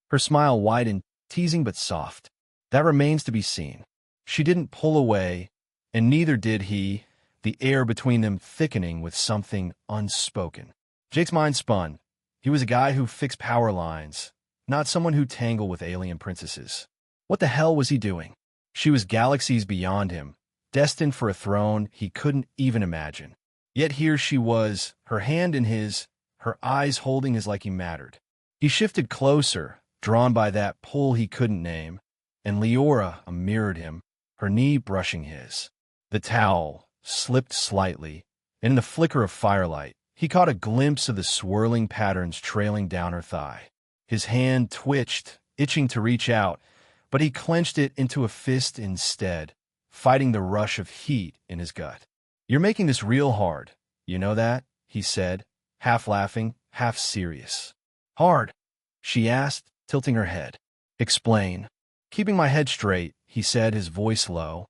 [SPEAKER 1] Her smile widened, teasing but soft. "That remains to be seen." She didn't pull away, and neither did he, the air between them thickening with something unspoken. Jake's mind spun. He was a guy who fixed power lines, not someone who tangled with alien princesses. What the hell was he doing? She was galaxies beyond him, destined for a throne he couldn't even imagine. Yet here she was, her hand in his, her eyes holding his like he mattered. He shifted closer, drawn by that pull he couldn't name, and Liora mirrored him, her knee brushing his. The towel slipped slightly, and in the flicker of firelight, he caught a glimpse of the swirling patterns trailing down her thigh. His hand twitched, itching to reach out, but he clenched it into a fist instead, fighting the rush of heat in his gut. "You're making this real hard, you know that?" he said, half laughing, half serious. "Hard?" she asked, tilting her head. "Explain." "Keeping my head straight," he said, his voice low.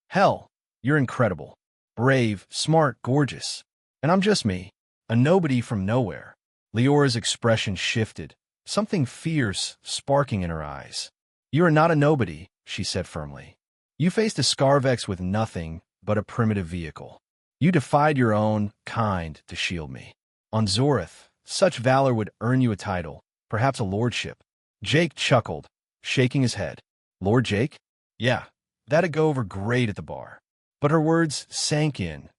[SPEAKER 1] Hell, you're incredible. Brave, smart, gorgeous. And I'm just me, a nobody from nowhere." Leora's expression shifted, something fierce sparking in her eyes. "You are not a nobody," she said firmly. "You faced a Scarvex with nothing but a primitive vehicle. You defied your own kind to shield me. On Zorith, such valor would earn you a title, perhaps a lordship." Jake chuckled, shaking his head. "Lord Jake? Yeah, that'd go over great at the bar." But her words sank in,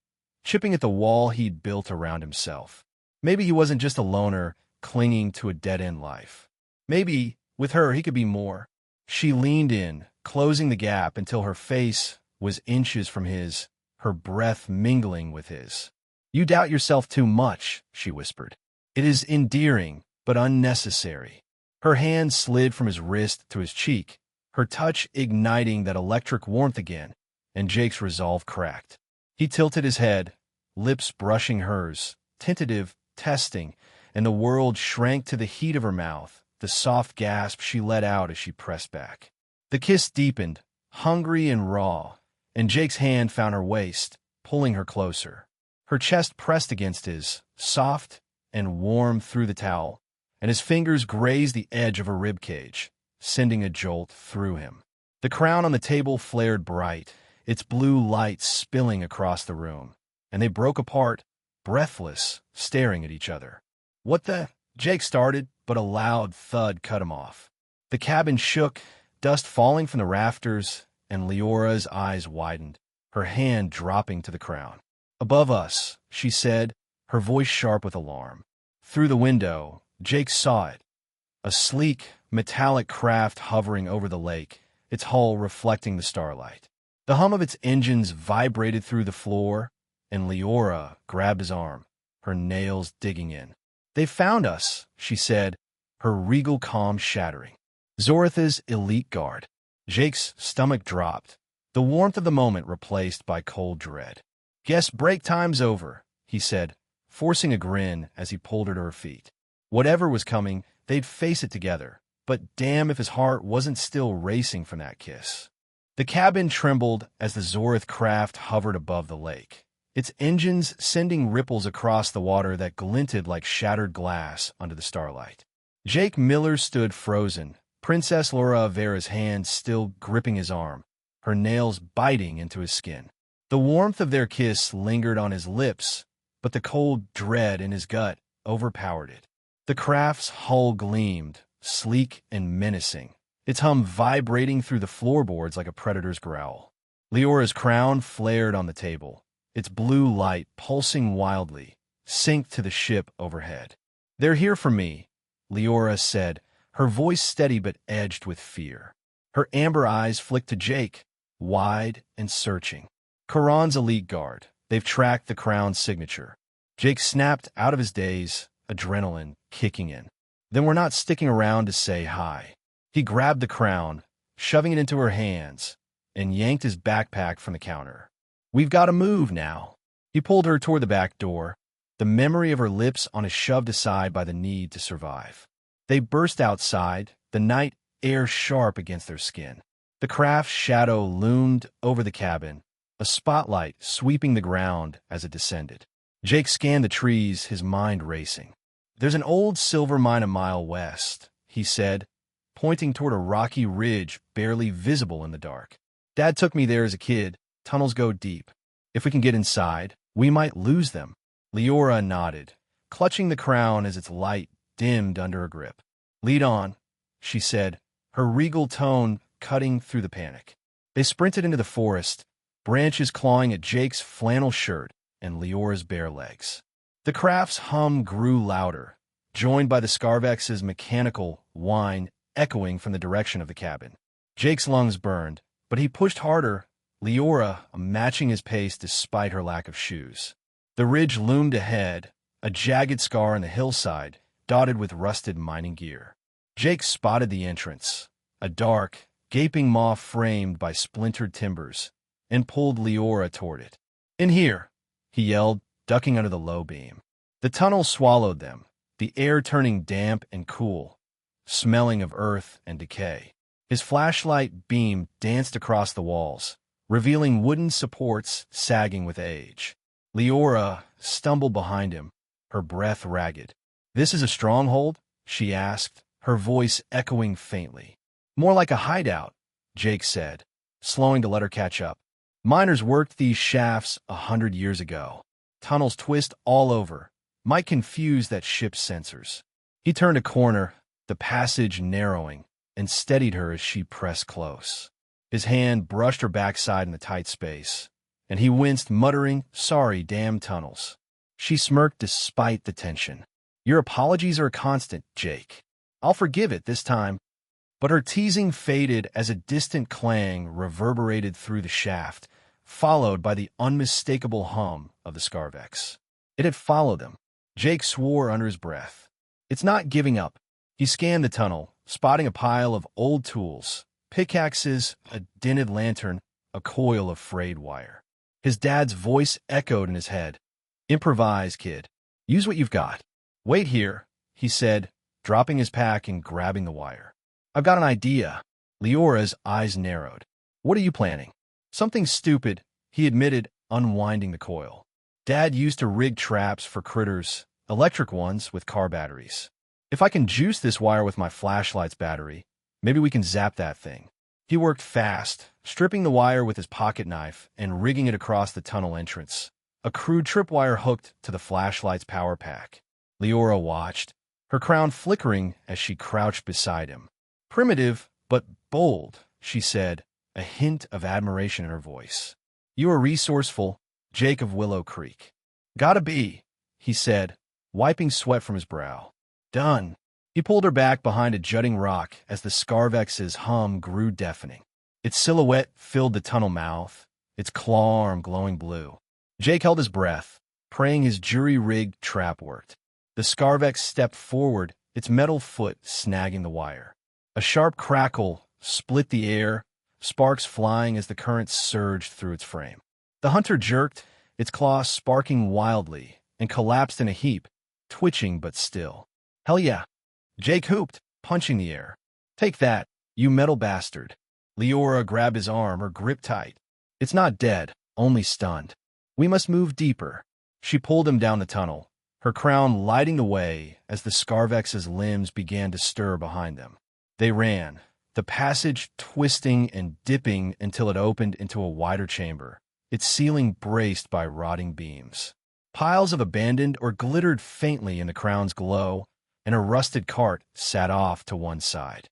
[SPEAKER 1] chipping at the wall he'd built around himself. Maybe he wasn't just a loner clinging to a dead-end life. Maybe, with her, he could be more. She leaned in, closing the gap until her face was inches from his, her breath mingling with his. "You doubt yourself too much," she whispered. "It is endearing, but unnecessary." Her hand slid from his wrist to his cheek, her touch igniting that electric warmth again, and Jake's resolve cracked. He tilted his head, lips brushing hers, tentative, testing, and the world shrank to the heat of her mouth, the soft gasp she let out as she pressed back. The kiss deepened, hungry and raw, and Jake's hand found her waist, pulling her closer. Her chest pressed against his, soft and warm through the towel, and his fingers grazed the edge of her ribcage, sending a jolt through him. The crown on the table flared bright, its blue light spilling across the room, and they broke apart, breathless, staring at each other. "What the—" Jake started, but a loud thud cut him off. The cabin shook, dust falling from the rafters, and Leora's eyes widened, her hand dropping to the crown. "Above us," she said, her voice sharp with alarm. Through the window, Jake saw it. A sleek, metallic craft hovering over the lake, its hull reflecting the starlight. The hum of its engines vibrated through the floor, and Liora grabbed his arm, her nails digging in. "They found us," she said, her regal calm shattering. "Zoritha's elite guard." Jake's stomach dropped, the warmth of the moment replaced by cold dread. "Guess break time's over," he said, forcing a grin as he pulled her to her feet. Whatever was coming, they'd face it together, but damn if his heart wasn't still racing from that kiss. The cabin trembled as the Zorith craft hovered above the lake, its engines sending ripples across the water that glinted like shattered glass under the starlight. Jake Miller stood frozen, Princess Laura Avera's hand still gripping his arm, her nails biting into his skin. The warmth of their kiss lingered on his lips, but the cold dread in his gut overpowered it. The craft's hull gleamed, sleek and menacing, its hum vibrating through the floorboards like a predator's growl. Leora's crown flared on the table, its blue light pulsing wildly, synced to the ship overhead. "They're here for me," Liora said, her voice steady but edged with fear. Her amber eyes flicked to Jake, wide and searching. "Karan's elite guard. They've tracked the crown's signature." Jake snapped out of his daze, adrenaline kicking in. "Then we're not sticking around to say hi." He grabbed the crown, shoving it into her hands, and yanked his backpack from the counter. "We've got to move now." He pulled her toward the back door, the memory of her lips on his shoved aside by the need to survive. They burst outside, the night air sharp against their skin. The craft's shadow loomed over the cabin, a spotlight sweeping the ground as it descended. Jake scanned the trees, his mind racing. "There's an old silver mine a mile west," he said, pointing toward a rocky ridge barely visible in the dark. Dad took me there as a kid. Tunnels go deep. If we can get inside, we might lose them. Liora nodded, clutching the crown as its light dimmed under her grip. Lead on, she said, her regal tone cutting through the panic. They sprinted into the forest, branches clawing at Jake's flannel shirt and Leora's bare legs. The craft's hum grew louder, joined by the Scarvex's mechanical whine echoing from the direction of the cabin. Jake's lungs burned, but he pushed harder, Liora matching his pace despite her lack of shoes. The ridge loomed ahead, a jagged scar on the hillside, dotted with rusted mining gear. Jake spotted the entrance, a dark, gaping maw framed by splintered timbers, and pulled Liora toward it. In here, he yelled, ducking under the low beam. The tunnel swallowed them, the air turning damp and cool, smelling of earth and decay. His flashlight beam danced across the walls, revealing wooden supports sagging with age. Liora stumbled behind him, her breath ragged. "This is a stronghold?" she asked, her voice echoing faintly. "More like a hideout," Jake said, slowing to let her catch up. "Miners worked these shafts 100 years ago. Tunnels twist all over, might confuse that ship's sensors." He turned a corner, the passage narrowing, and steadied her as she pressed close. His hand brushed her backside in the tight space, and he winced, muttering, "Sorry, damn tunnels." She smirked despite the tension. "Your apologies are a constant, Jake. I'll forgive it this time." But her teasing faded as a distant clang reverberated through the shaft, followed by the unmistakable hum of the Scarvex. It had followed them. Jake swore under his breath. "It's not giving up." He scanned the tunnel, spotting a pile of old tools, pickaxes, a dented lantern, a coil of frayed wire. His dad's voice echoed in his head. "Improvise, kid. Use what you've got." "Wait here," he said, dropping his pack and grabbing the wire. "I've got an idea." Leora's eyes narrowed. "What are you planning?" "Something stupid," he admitted, unwinding the coil. "Dad used to rig traps for critters, electric ones with car batteries. If I can juice this wire with my flashlight's battery, maybe we can zap that thing." He worked fast, stripping the wire with his pocket knife and rigging it across the tunnel entrance, a crude tripwire hooked to the flashlight's power pack. Liora watched, her crown flickering as she crouched beside him. "Primitive, but bold," she said, a hint of admiration in her voice. "You are resourceful, Jake of Willow Creek." "Gotta be," he said, wiping sweat from his brow. "Done." He pulled her back behind a jutting rock as the Scarvex's hum grew deafening. Its silhouette filled the tunnel mouth, its claw arm glowing blue. Jake held his breath, praying his jury-rigged trap worked. The Scarvex stepped forward, its metal foot snagging the wire. A sharp crackle split the air, sparks flying as the current surged through its frame. The hunter jerked, its claws sparking wildly, and collapsed in a heap, twitching but still. "Hell yeah!" Jake hooped, punching the air. "Take that, you metal bastard." Liora grabbed his arm, her grip tight. "It's not dead, only stunned. We must move deeper." She pulled him down the tunnel, her crown lighting the way as the Scarvex's limbs began to stir behind them. They ran, the passage twisting and dipping until it opened into a wider chamber, its ceiling braced by rotting beams. Piles of abandoned or glittered faintly in the crown's glow, and a rusted cart sat off to one side.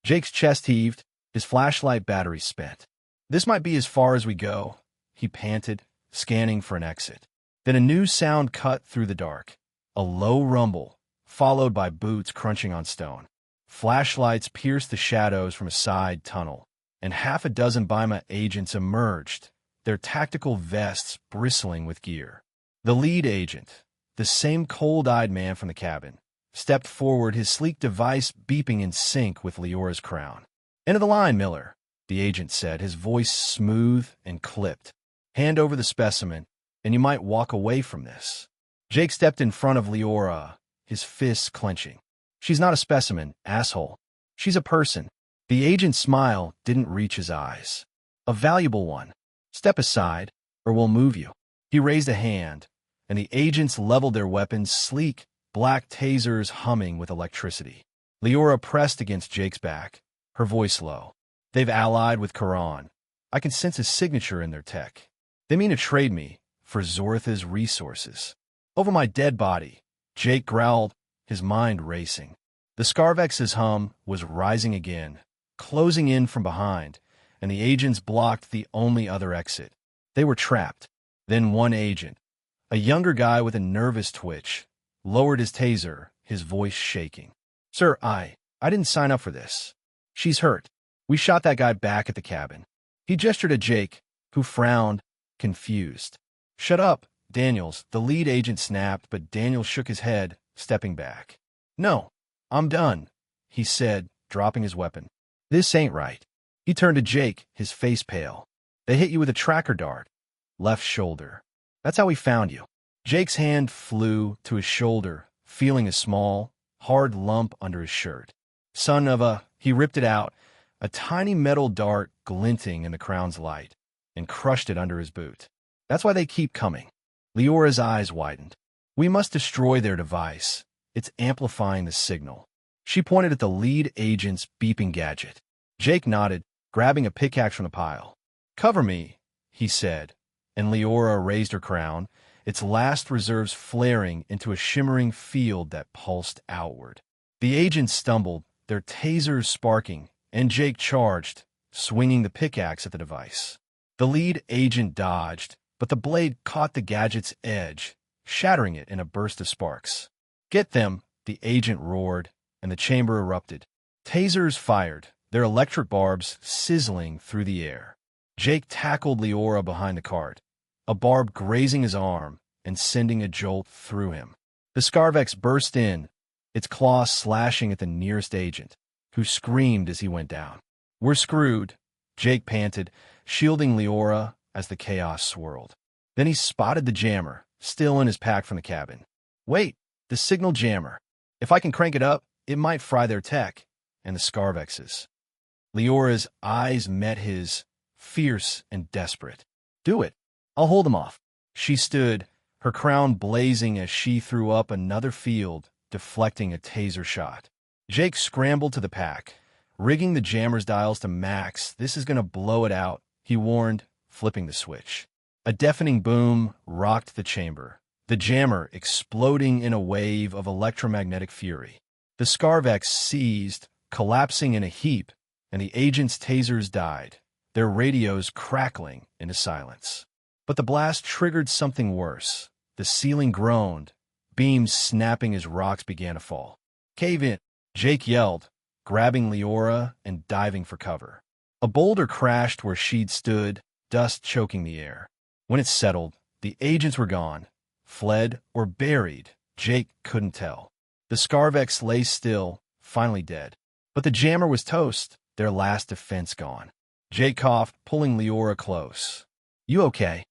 [SPEAKER 1] Jake's chest heaved, his flashlight battery spent. "This might be as far as we go," he panted, scanning for an exit. Then a new sound cut through the dark, a low rumble, followed by boots crunching on stone. Flashlights pierced the shadows from a side tunnel, and half a dozen Bima agents emerged, their tactical vests bristling with gear. The lead agent, the same cold-eyed man from the cabin, stepped forward, his sleek device beeping in sync with Leora's crown. "End of the line, Miller," the agent said, his voice smooth and clipped. "Hand over the specimen, and you might walk away from this." Jake stepped in front of Liora, his fists clenching. "She's not a specimen, asshole. She's a person." The agent's smile didn't reach his eyes. "A valuable one. Step aside, or we'll move you." He raised a hand, and the agents leveled their weapons, sleek, black tasers humming with electricity. Liora pressed against Jake's back, her voice low. "They've allied with Quran. I can sense his signature in their tech. They mean to trade me for Zortha's resources. Over my dead body, Jake growled, his mind racing. The Scarvex's hum was rising again, closing in from behind, and the agents blocked the only other exit. They were trapped. Then one agent, a younger guy with a nervous twitch, lowered his taser, his voice shaking. Sir, I didn't sign up for this. She's hurt. We shot that guy back at the cabin. He gestured at Jake, who frowned, confused. Shut up, Daniels, the lead agent snapped, but Daniels shook his head, stepping back. No, I'm done, he said, dropping his weapon. This ain't right. He turned to Jake, his face pale. They hit you with a tracker dart. Left shoulder. That's how we found you. Jake's hand flew to his shoulder, feeling a small, hard lump under his shirt. Son of a... He ripped it out, a tiny metal dart glinting in the crown's light, and crushed it under his boot. That's why they keep coming. Leora's eyes widened. We must destroy their device. It's amplifying the signal. She pointed at the lead agent's beeping gadget. Jake nodded, grabbing a pickaxe from the pile. Cover me, he said, and Liora raised her crown, its last reserves flaring into a shimmering field that pulsed outward. The agents stumbled, their tasers sparking, and Jake charged, swinging the pickaxe at the device. The lead agent dodged, but the blade caught the gadget's edge, shattering it in a burst of sparks. Get them, the agent roared, and the chamber erupted. Tasers fired, their electric barbs sizzling through the air. Jake tackled Liora behind the cart, a barb grazing his arm and sending a jolt through him. The Scarvex burst in, its claws slashing at the nearest agent, who screamed as he went down. We're screwed, Jake panted, shielding Liora as the chaos swirled. Then he spotted the jammer, still in his pack from the cabin. Wait, the signal jammer. If I can crank it up, it might fry their tech, and the Scarvex's. Leora's eyes met his, fierce and desperate. Do it. I'll hold them off. She stood, her crown blazing as she threw up another field, deflecting a taser shot. Jake scrambled to the pack, rigging the jammer's dials to max. This is going to blow it out, he warned, flipping the switch. A deafening boom rocked the chamber, the jammer exploding in a wave of electromagnetic fury. The Scarvex seized, collapsing in a heap, and the agents' tasers died, their radios crackling into silence. But the blast triggered something worse. The ceiling groaned, beams snapping as rocks began to fall. Cave in, Jake yelled, grabbing Liora and diving for cover. A boulder crashed where she'd stood, dust choking the air. When it settled, the agents were gone, fled or buried. Jake couldn't tell. The Scarvex lay still, finally dead. But the jammer was toast, their last defense gone. Jake coughed, pulling Liora close. You okay?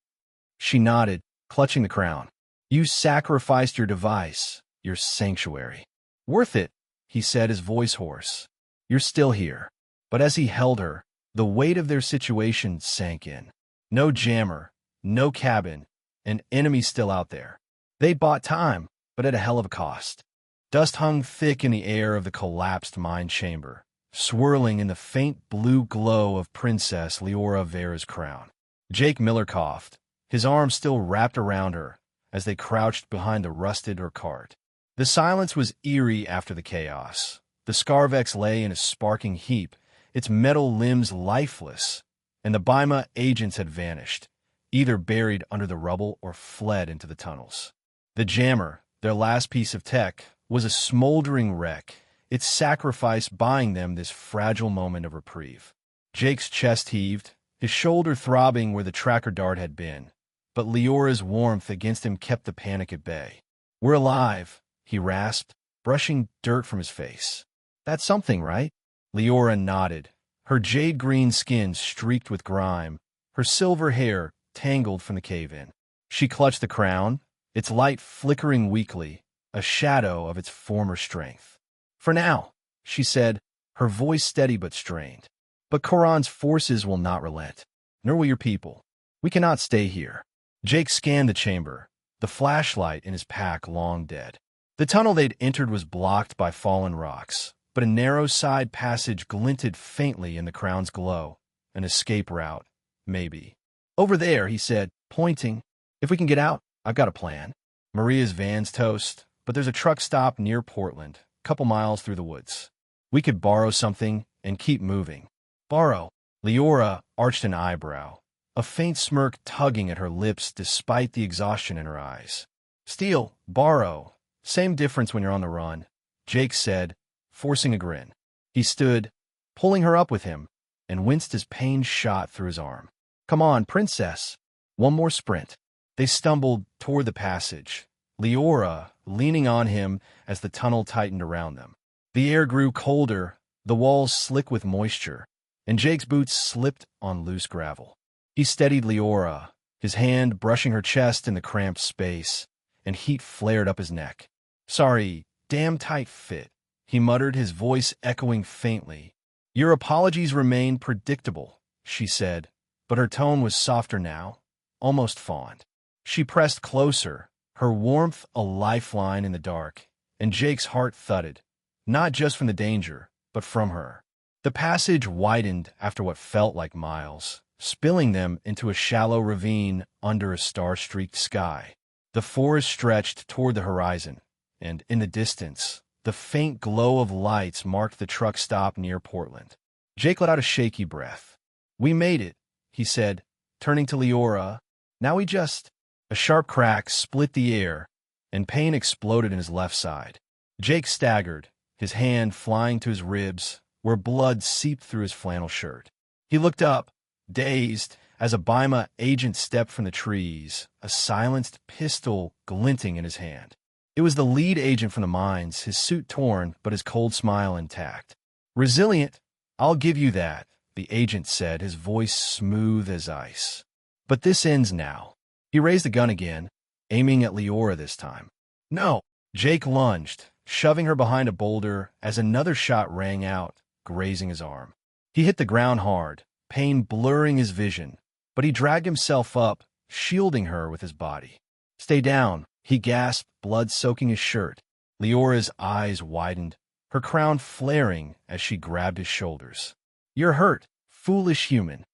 [SPEAKER 1] She nodded, clutching the crown. You sacrificed your device, your sanctuary. Worth it, he said, his voice hoarse. You're still here. But as he held her, the weight of their situation sank in. No jammer, no cabin, an enemy still out there. They bought time, but at a hell of a cost. Dust hung thick in the air of the collapsed mine chamber, swirling in the faint blue glow of Princess Liora Vera's crown. Jake Miller coughed, his arms still wrapped around her, as they crouched behind the rusted cart. The silence was eerie after the chaos. The Scarvex lay in a sparking heap, its metal limbs lifeless, and the Bima agents had vanished, either buried under the rubble or fled into the tunnels. The jammer, their last piece of tech, was a smoldering wreck, its sacrifice buying them this fragile moment of reprieve. Jake's chest heaved, his shoulder throbbing where the tracker dart had been, but Leora's warmth against him kept the panic at bay. We're alive, he rasped, brushing dirt from his face. That's something, right? Liora nodded, her jade-green skin streaked with grime, her silver hair tangled from the cave-in. She clutched the crown, its light flickering weakly, a shadow of its former strength. For now, she said, her voice steady but strained. But Koran's forces will not relent, nor will your people. We cannot stay here. Jake scanned the chamber, the flashlight in his pack long dead. The tunnel they'd entered was blocked by fallen rocks, but a narrow side passage glinted faintly in the crown's glow, an escape route, maybe. Over there, he said, pointing. If we can get out, I've got a plan. Maria's van's toast, but there's a truck stop near Portland, a couple miles through the woods. We could borrow something and keep moving. Borrow? Liora arched an eyebrow, a faint smirk tugging at her lips despite the exhaustion in her eyes. Steal, borrow. Same difference when you're on the run, Jake said, forcing a grin. He stood, pulling her up with him, and winced as pain shot through his arm. Come on, princess. One more sprint. They stumbled toward the passage, Liora leaning on him as the tunnel tightened around them. The air grew colder, the walls slick with moisture, and Jake's boots slipped on loose gravel. He steadied Liora, his hand brushing her chest in the cramped space, and heat flared up his neck. Sorry, damn tight fit, he muttered, his voice echoing faintly. Your apologies remain predictable, she said, but her tone was softer now, almost fond. She pressed closer, her warmth a lifeline in the dark, and Jake's heart thudded, not just from the danger, but from her. The passage widened after what felt like miles, spilling them into a shallow ravine under a star-streaked sky. The forest stretched toward the horizon, and in the distance, the faint glow of lights marked the truck stop near Portland. Jake let out a shaky breath. We made it, he said, turning to Liora. Now we just... A sharp crack split the air, and pain exploded in his left side. Jake staggered, his hand flying to his ribs, where blood seeped through his flannel shirt. He looked up, dazed, as a Bima agent stepped from the trees, a silenced pistol glinting in his hand. It was the lead agent from the mines, his suit torn but his cold smile intact. Resilient, I'll give you that, the agent said, his voice smooth as ice. But this ends now. He raised the gun again, aiming at Liora this time. No! Jake lunged, shoving her behind a boulder as another shot rang out, grazing his arm. He hit the ground hard, pain blurring his vision, but he dragged himself up, shielding her with his body. Stay down, he gasped, blood soaking his shirt. Leora's eyes widened, her crown flaring as she grabbed his shoulders. You're hurt, foolish human.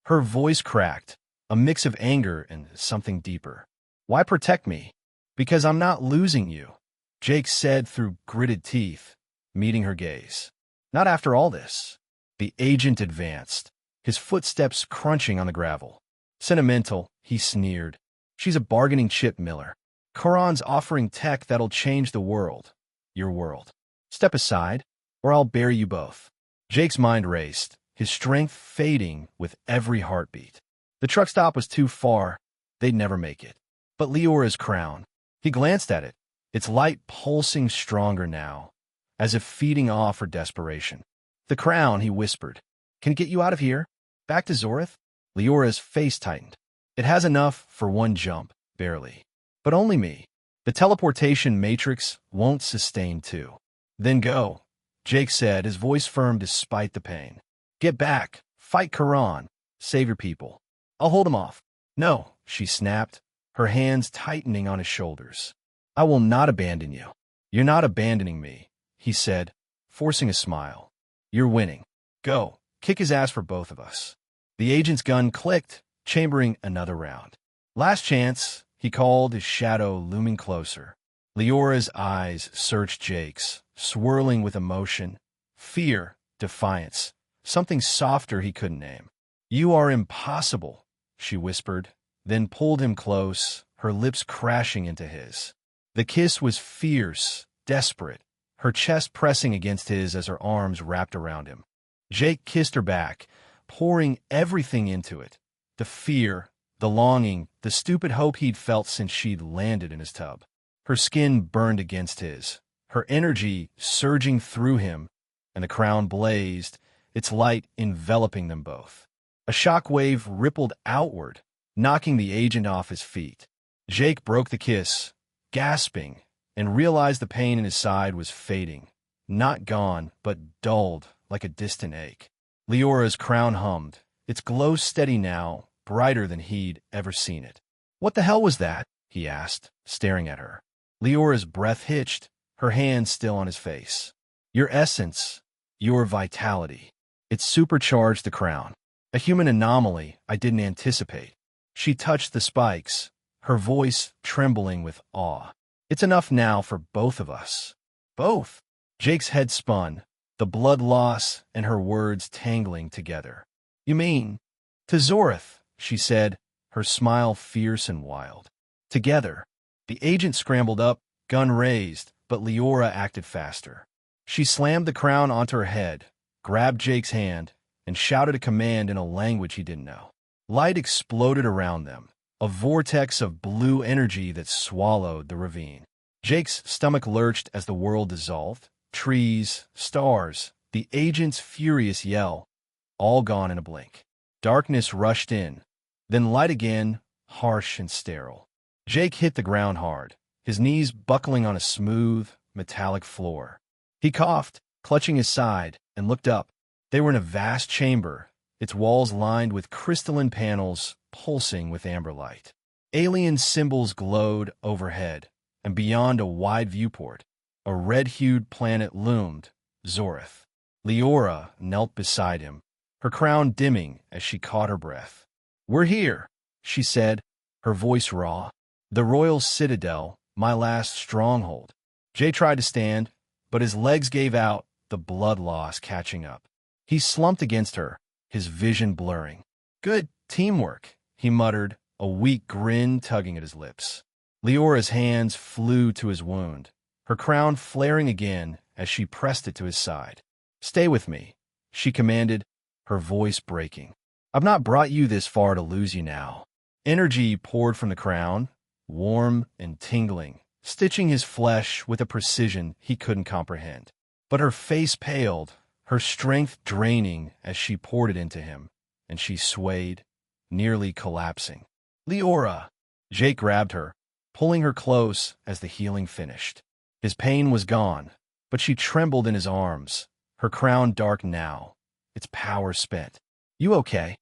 [SPEAKER 1] Her voice cracked, a mix of anger and something deeper. Why protect me? Because I'm not losing you, Jake said through gritted teeth, meeting her gaze. Not after all this. The agent advanced, his footsteps crunching on the gravel. Sentimental, he sneered. She's a bargaining chip, Miller. Quran's offering tech that'll change the world. Your world. Step aside, or I'll bury you both. Jake's mind raced, his strength fading with every heartbeat. The truck stop was too far. They'd never make it. But Leora's crown. He glanced at it, its light pulsing stronger now, as if feeding off her desperation. The crown, he whispered. Can it get you out of here? Back to Zorith? Leora's face tightened. It has enough for one jump, barely. But only me. The teleportation matrix won't sustain two. Then go, Jake said, his voice firm despite the pain. Get back. Fight Quran. Save your people. I'll hold him off. No, she snapped, her hands tightening on his shoulders. I will not abandon you. You're not abandoning me, he said, forcing a smile. You're winning. Go, kick his ass for both of us. The agent's gun clicked, chambering another round. Last chance, he called, his shadow looming closer. Leora's eyes searched Jake's, swirling with emotion, fear, defiance, something softer he couldn't name. You are impossible, she whispered, then pulled him close, her lips crashing into his. The kiss was fierce, desperate, her chest pressing against his as her arms wrapped around him. Jake kissed her back, pouring everything into it. The fear, the longing, the stupid hope he'd felt since she'd landed in his tub. Her skin burned against his, her energy surging through him, and the crown blazed, its light enveloping them both. A shock wave rippled outward, knocking the agent off his feet. Jake broke the kiss, gasping, and realized the pain in his side was fading. Not gone, but dulled like a distant ache. Leora's crown hummed, its glow steady now, brighter than he'd ever seen it. What the hell was that? He asked, staring at her. Leora's breath hitched, her hand still on his face. Your essence, your vitality. It supercharged the crown. A human anomaly I didn't anticipate. She touched the spikes, her voice trembling with awe. It's enough now for both of us. Both. Jake's head spun, the blood loss and her words tangling together. You mean? To Zorith, she said, her smile fierce and wild. Together. The agent scrambled up, gun raised, but Liora acted faster. She slammed the crown onto her head, grabbed Jake's hand, and shouted a command in a language he didn't know. Light exploded around them, a vortex of blue energy that swallowed the ravine. Jake's stomach lurched as the world dissolved. Trees, stars, the agent's furious yell, all gone in a blink. Darkness rushed in, then light again, harsh and sterile. Jake hit the ground hard, his knees buckling on a smooth, metallic floor. He coughed, clutching his side, and looked up. They were in a vast chamber, its walls lined with crystalline panels pulsing with amber light. Alien symbols glowed overhead, and beyond a wide viewport, a red-hued planet loomed, Zorith. Liora knelt beside him, her crown dimming as she caught her breath. "We're here," she said, her voice raw. "The royal citadel, my last stronghold." Jay tried to stand, but his legs gave out, the blood loss catching up. He slumped against her, his vision blurring. "Good teamwork," he muttered, a weak grin tugging at his lips. Leora's hands flew to his wound, her crown flaring again as she pressed it to his side. "Stay with me," she commanded, her voice breaking. "I've not brought you this far to lose you now." Energy poured from the crown, warm and tingling, stitching his flesh with a precision he couldn't comprehend. But her face paled, her strength draining as she poured it into him, and she swayed, nearly collapsing. "Liora!" Jake grabbed her, pulling her close as the healing finished. His pain was gone, but she trembled in his arms, her crown dark now, its power spent. "You okay?"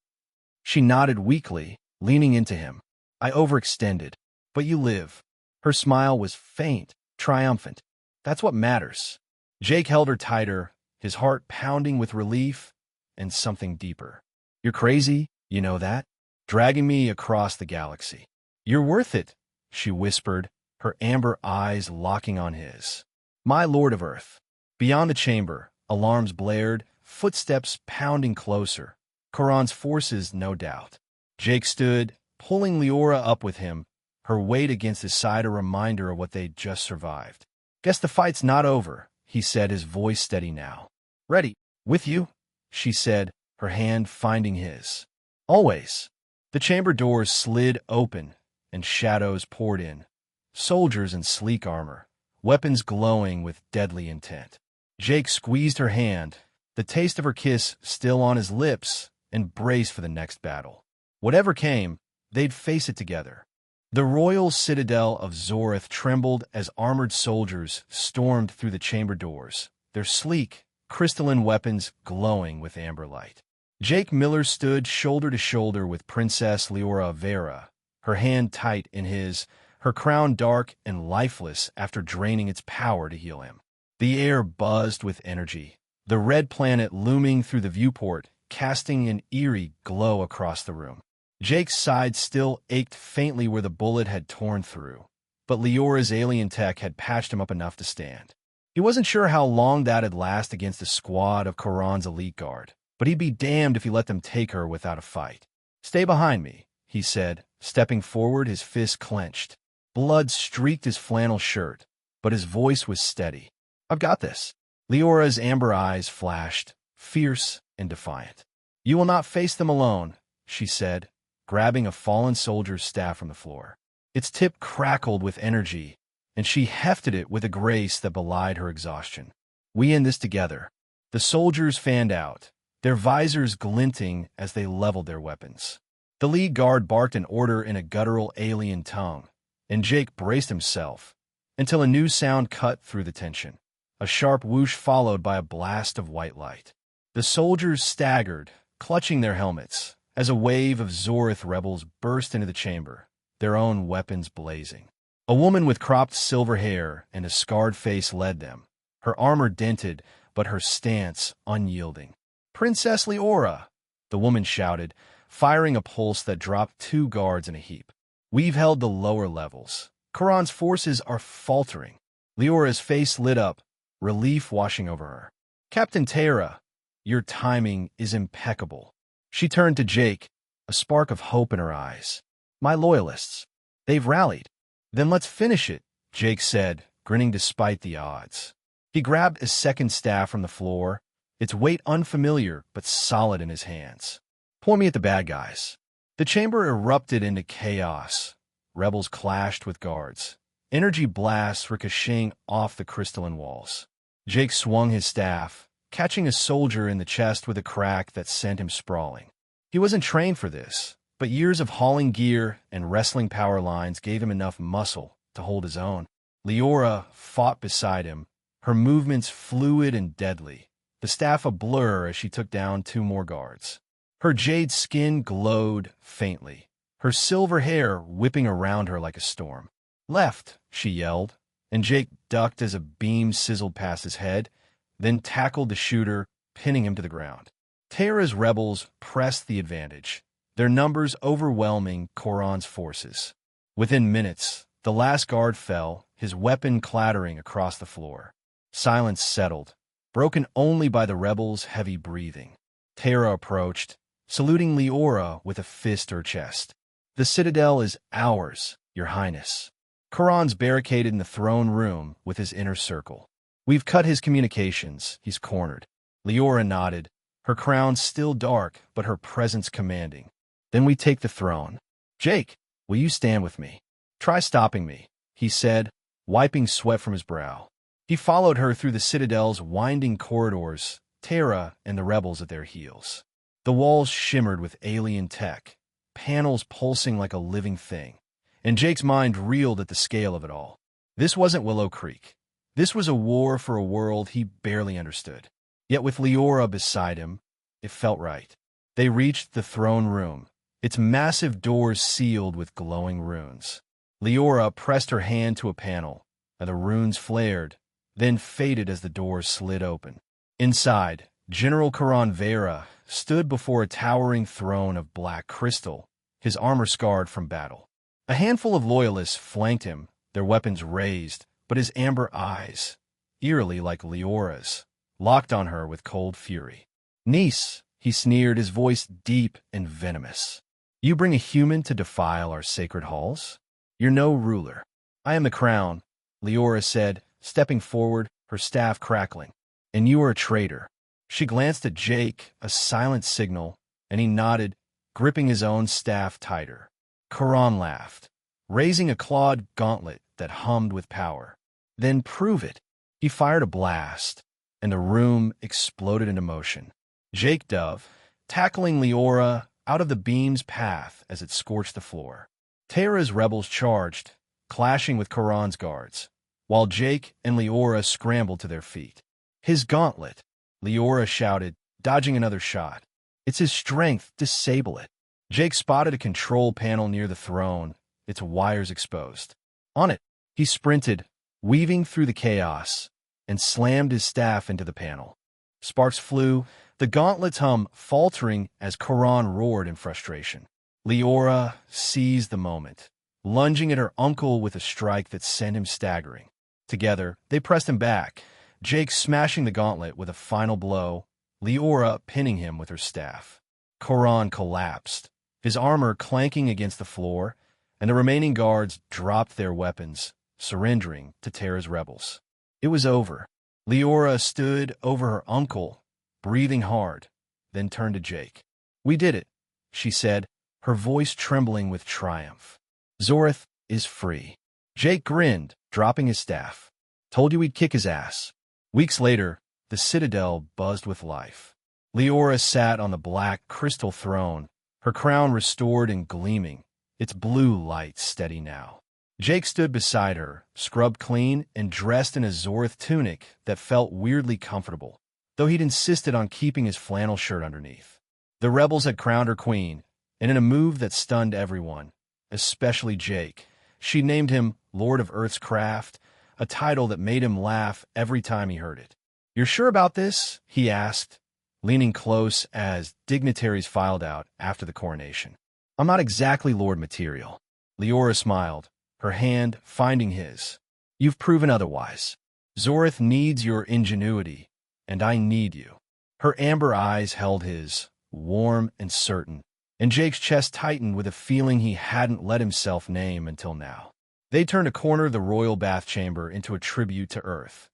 [SPEAKER 1] She nodded weakly, leaning into him. "I overextended, but you live." Her smile was faint, triumphant. "That's what matters." Jake held her tighter, his heart pounding with relief and something deeper. "You're crazy, you know that? Dragging me across the galaxy." "You're worth it," she whispered, her amber eyes locking on his. "My Lord of Earth." Beyond the chamber, alarms blared, footsteps pounding closer. Koran's forces, no doubt. Jake stood, pulling Liora up with him, her weight against his side a reminder of what they'd just survived. "Guess the fight's not over," he said, his voice steady now. "Ready. With you," she said, her hand finding his. "Always." The chamber doors slid open, and shadows poured in. Soldiers in sleek armor, weapons glowing with deadly intent. Jake squeezed her hand, the taste of her kiss still on his lips, and braced for the next battle. Whatever came, they'd face it together. The royal citadel of Zorith trembled as armored soldiers stormed through the chamber doors, their sleek, crystalline weapons glowing with amber light. Jake Miller stood shoulder to shoulder with Princess Liora Vera, her hand tight in his, her crown dark and lifeless after draining its power to heal him. The air buzzed with energy, the red planet looming through the viewport, casting an eerie glow across the room. Jake's side still ached faintly where the bullet had torn through, but Leora's alien tech had patched him up enough to stand. He wasn't sure how long that'd last against a squad of Koran's elite guard, but he'd be damned if he let them take her without a fight. "Stay behind me," he said, stepping forward, his fist clenched. Blood streaked his flannel shirt, but his voice was steady. "I've got this." Leora's amber eyes flashed, fierce and defiant. "You will not face them alone," she said, grabbing a fallen soldier's staff from the floor. Its tip crackled with energy, and she hefted it with a grace that belied her exhaustion. "We in this together." The soldiers fanned out, their visors glinting as they leveled their weapons. The lead guard barked an order in a guttural alien tongue, and Jake braced himself until a new sound cut through the tension. A sharp whoosh followed by a blast of white light. The soldiers staggered, clutching their helmets, as a wave of Zorith rebels burst into the chamber, their own weapons blazing. A woman with cropped silver hair and a scarred face led them, her armor dented but her stance unyielding. "Princess Liora!" the woman shouted, firing a pulse that dropped 2 guards in a heap. "We've held the lower levels. Quran's forces are faltering." Leora's face lit up, relief washing over her. "Captain Tara, your timing is impeccable." She turned to Jake, a spark of hope in her eyes. "My loyalists. They've rallied." "Then let's finish it," Jake said, grinning despite the odds. He grabbed a second staff from the floor, its weight unfamiliar but solid in his hands. "Point me at the bad guys." The chamber erupted into chaos. Rebels clashed with guards, energy blasts ricocheting off the crystalline walls. Jake swung his staff, catching a soldier in the chest with a crack that sent him sprawling. He wasn't trained for this, but years of hauling gear and wrestling power lines gave him enough muscle to hold his own. Liora fought beside him, her movements fluid and deadly, the staff a blur as she took down 2 more guards. Her jade skin glowed faintly, her silver hair whipping around her like a storm. "Left," she yelled, and Jake ducked as a beam sizzled past his head, then tackled the shooter, pinning him to the ground. Tara's rebels pressed the advantage, their numbers overwhelming Quran's forces. Within minutes, the last guard fell, his weapon clattering across the floor. Silence settled, broken only by the rebels' heavy breathing. Tara approached, saluting Liora with a fist to her chest. "The citadel is ours, Your Highness." Quran's barricaded in the throne room with his inner circle. "We've cut his communications. He's cornered." Liora nodded, her crown still dark, but her presence commanding. "Then we take the throne. Jake, will you stand with me? Try stopping me," he said, wiping sweat from his brow. He followed her through the citadel's winding corridors, Tara and the rebels at their heels. The walls shimmered with alien tech, panels pulsing like a living thing, and Jake's mind reeled at the scale of it all. This wasn't Willow Creek. This was a war for a world he barely understood. Yet with Liora beside him, it felt right. They reached the throne room, its massive doors sealed with glowing runes. Liora pressed her hand to a panel, and the runes flared, then faded as the doors slid open. Inside, General Quran Vera stood before a towering throne of black crystal, his armor scarred from battle. A handful of loyalists flanked him, their weapons raised, but his amber eyes, eerily like Liora's, locked on her with cold fury. "Niece," he sneered, his voice deep and venomous. "You bring a human to defile our sacred halls? You're no ruler." "I am the crown," Liora said, stepping forward, her staff crackling. "And you are a traitor." She glanced at Jake, a silent signal, and he nodded, gripping his own staff tighter. Quran laughed, raising a clawed gauntlet that hummed with power. "Then prove it." He fired a blast, and the room exploded into motion. Jake dove, tackling Liora out of the beam's path as it scorched the floor. Tara's rebels charged, clashing with Quran's guards, while Jake and Liora scrambled to their feet. "His gauntlet," Liora shouted, dodging another shot. "It's his strength, disable it." Jake spotted a control panel near the throne, its wires exposed. On it, he sprinted, weaving through the chaos, and slammed his staff into the panel. Sparks flew, the gauntlet's hum faltering as Quran roared in frustration. Liora seized the moment, lunging at her uncle with a strike that sent him staggering. Together, they pressed him back, Jake smashing the gauntlet with a final blow, Liora pinning him with her staff. Quran collapsed, his armor clanking against the floor, and the remaining guards dropped their weapons, surrendering to Tara's rebels. It was over. Liora stood over her uncle, breathing hard, then turned to Jake. "We did it," she said, her voice trembling with triumph. "Zorith is free." Jake grinned, dropping his staff. "Told you we'd kick his ass." Weeks later, the citadel buzzed with life. Liora sat on the black crystal throne, her crown restored and gleaming, its blue light steady now. Jake stood beside her, scrubbed clean and dressed in a Zorith tunic that felt weirdly comfortable, though he'd insisted on keeping his flannel shirt underneath. The rebels had crowned her queen, and in a move that stunned everyone, especially Jake, she named him Lord of Earth's Craft, a title that made him laugh every time he heard it. "You're sure about this?" he asked, leaning close as dignitaries filed out after the coronation. I'm not exactly Lord material. Liora smiled, her hand finding his. You've proven otherwise. Zorith needs your ingenuity, and I need you. Her amber eyes held his, warm and certain, and Jake's chest tightened with a feeling he hadn't let himself name until now. They turned a corner of the royal bath chamber into a tribute to Earth.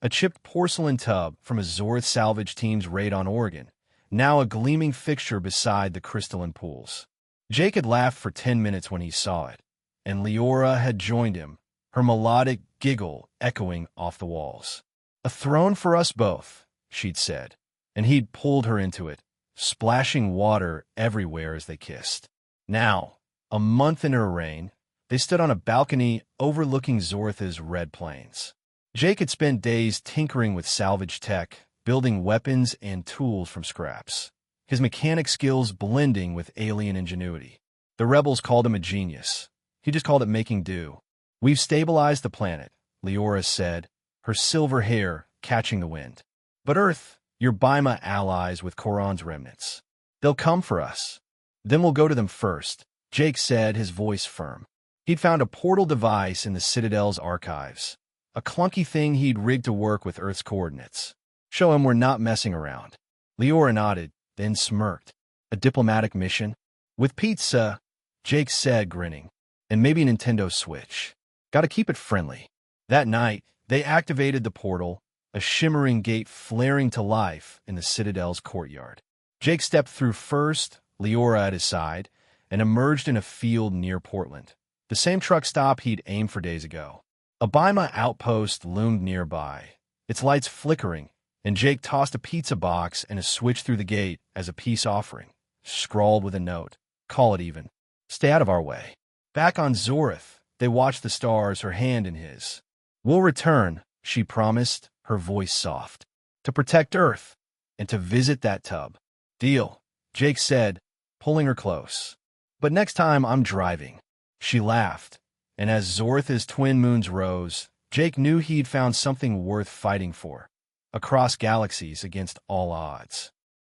[SPEAKER 1] A chipped porcelain tub from a Zorith salvage team's raid on Oregon, now a gleaming fixture beside the crystalline pools. Jake had laughed for 10 minutes when he saw it, and Liora had joined him, her melodic giggle echoing off the walls. A throne for us both, she'd said, and he'd pulled her into it, splashing water everywhere as they kissed. Now, a month into her reign, they stood on a balcony overlooking Zorith's red plains. Jake had spent days tinkering with salvage tech, building weapons and tools from scraps, his mechanic skills blending with alien ingenuity. The rebels called him a genius. He just called it making do. We've stabilized the planet, Liora said, her silver hair catching the wind. But Earth, you're Baima allies with Koran's remnants. They'll come for us. Then we'll go to them first, Jake said, his voice firm. He'd found a portal device in the Citadel's archives, a clunky thing he'd rigged to work with Earth's coordinates. Show him we're not messing around. Liora nodded, then smirked. A diplomatic mission? With pizza, Jake said, grinning. And maybe a Nintendo Switch. Gotta keep it friendly. That night, they activated the portal, a shimmering gate flaring to life in the Citadel's courtyard. Jake stepped through first, Liora at his side, and emerged in a field near Portland, the same truck stop he'd aimed for days ago. A Baima outpost loomed nearby, its lights flickering, and Jake tossed a pizza box and a switch through the gate as a peace offering, scrawled with a note. Call it even. Stay out of our way. Back on Zorith, they watched the stars, her hand in his. We'll return, she promised, her voice soft. To protect Earth, and to visit that tub. Deal, Jake said, pulling her close. But next time I'm driving. She laughed, and as Zorith's twin moons rose, Jake knew he'd found something worth fighting for. Across galaxies against all odds.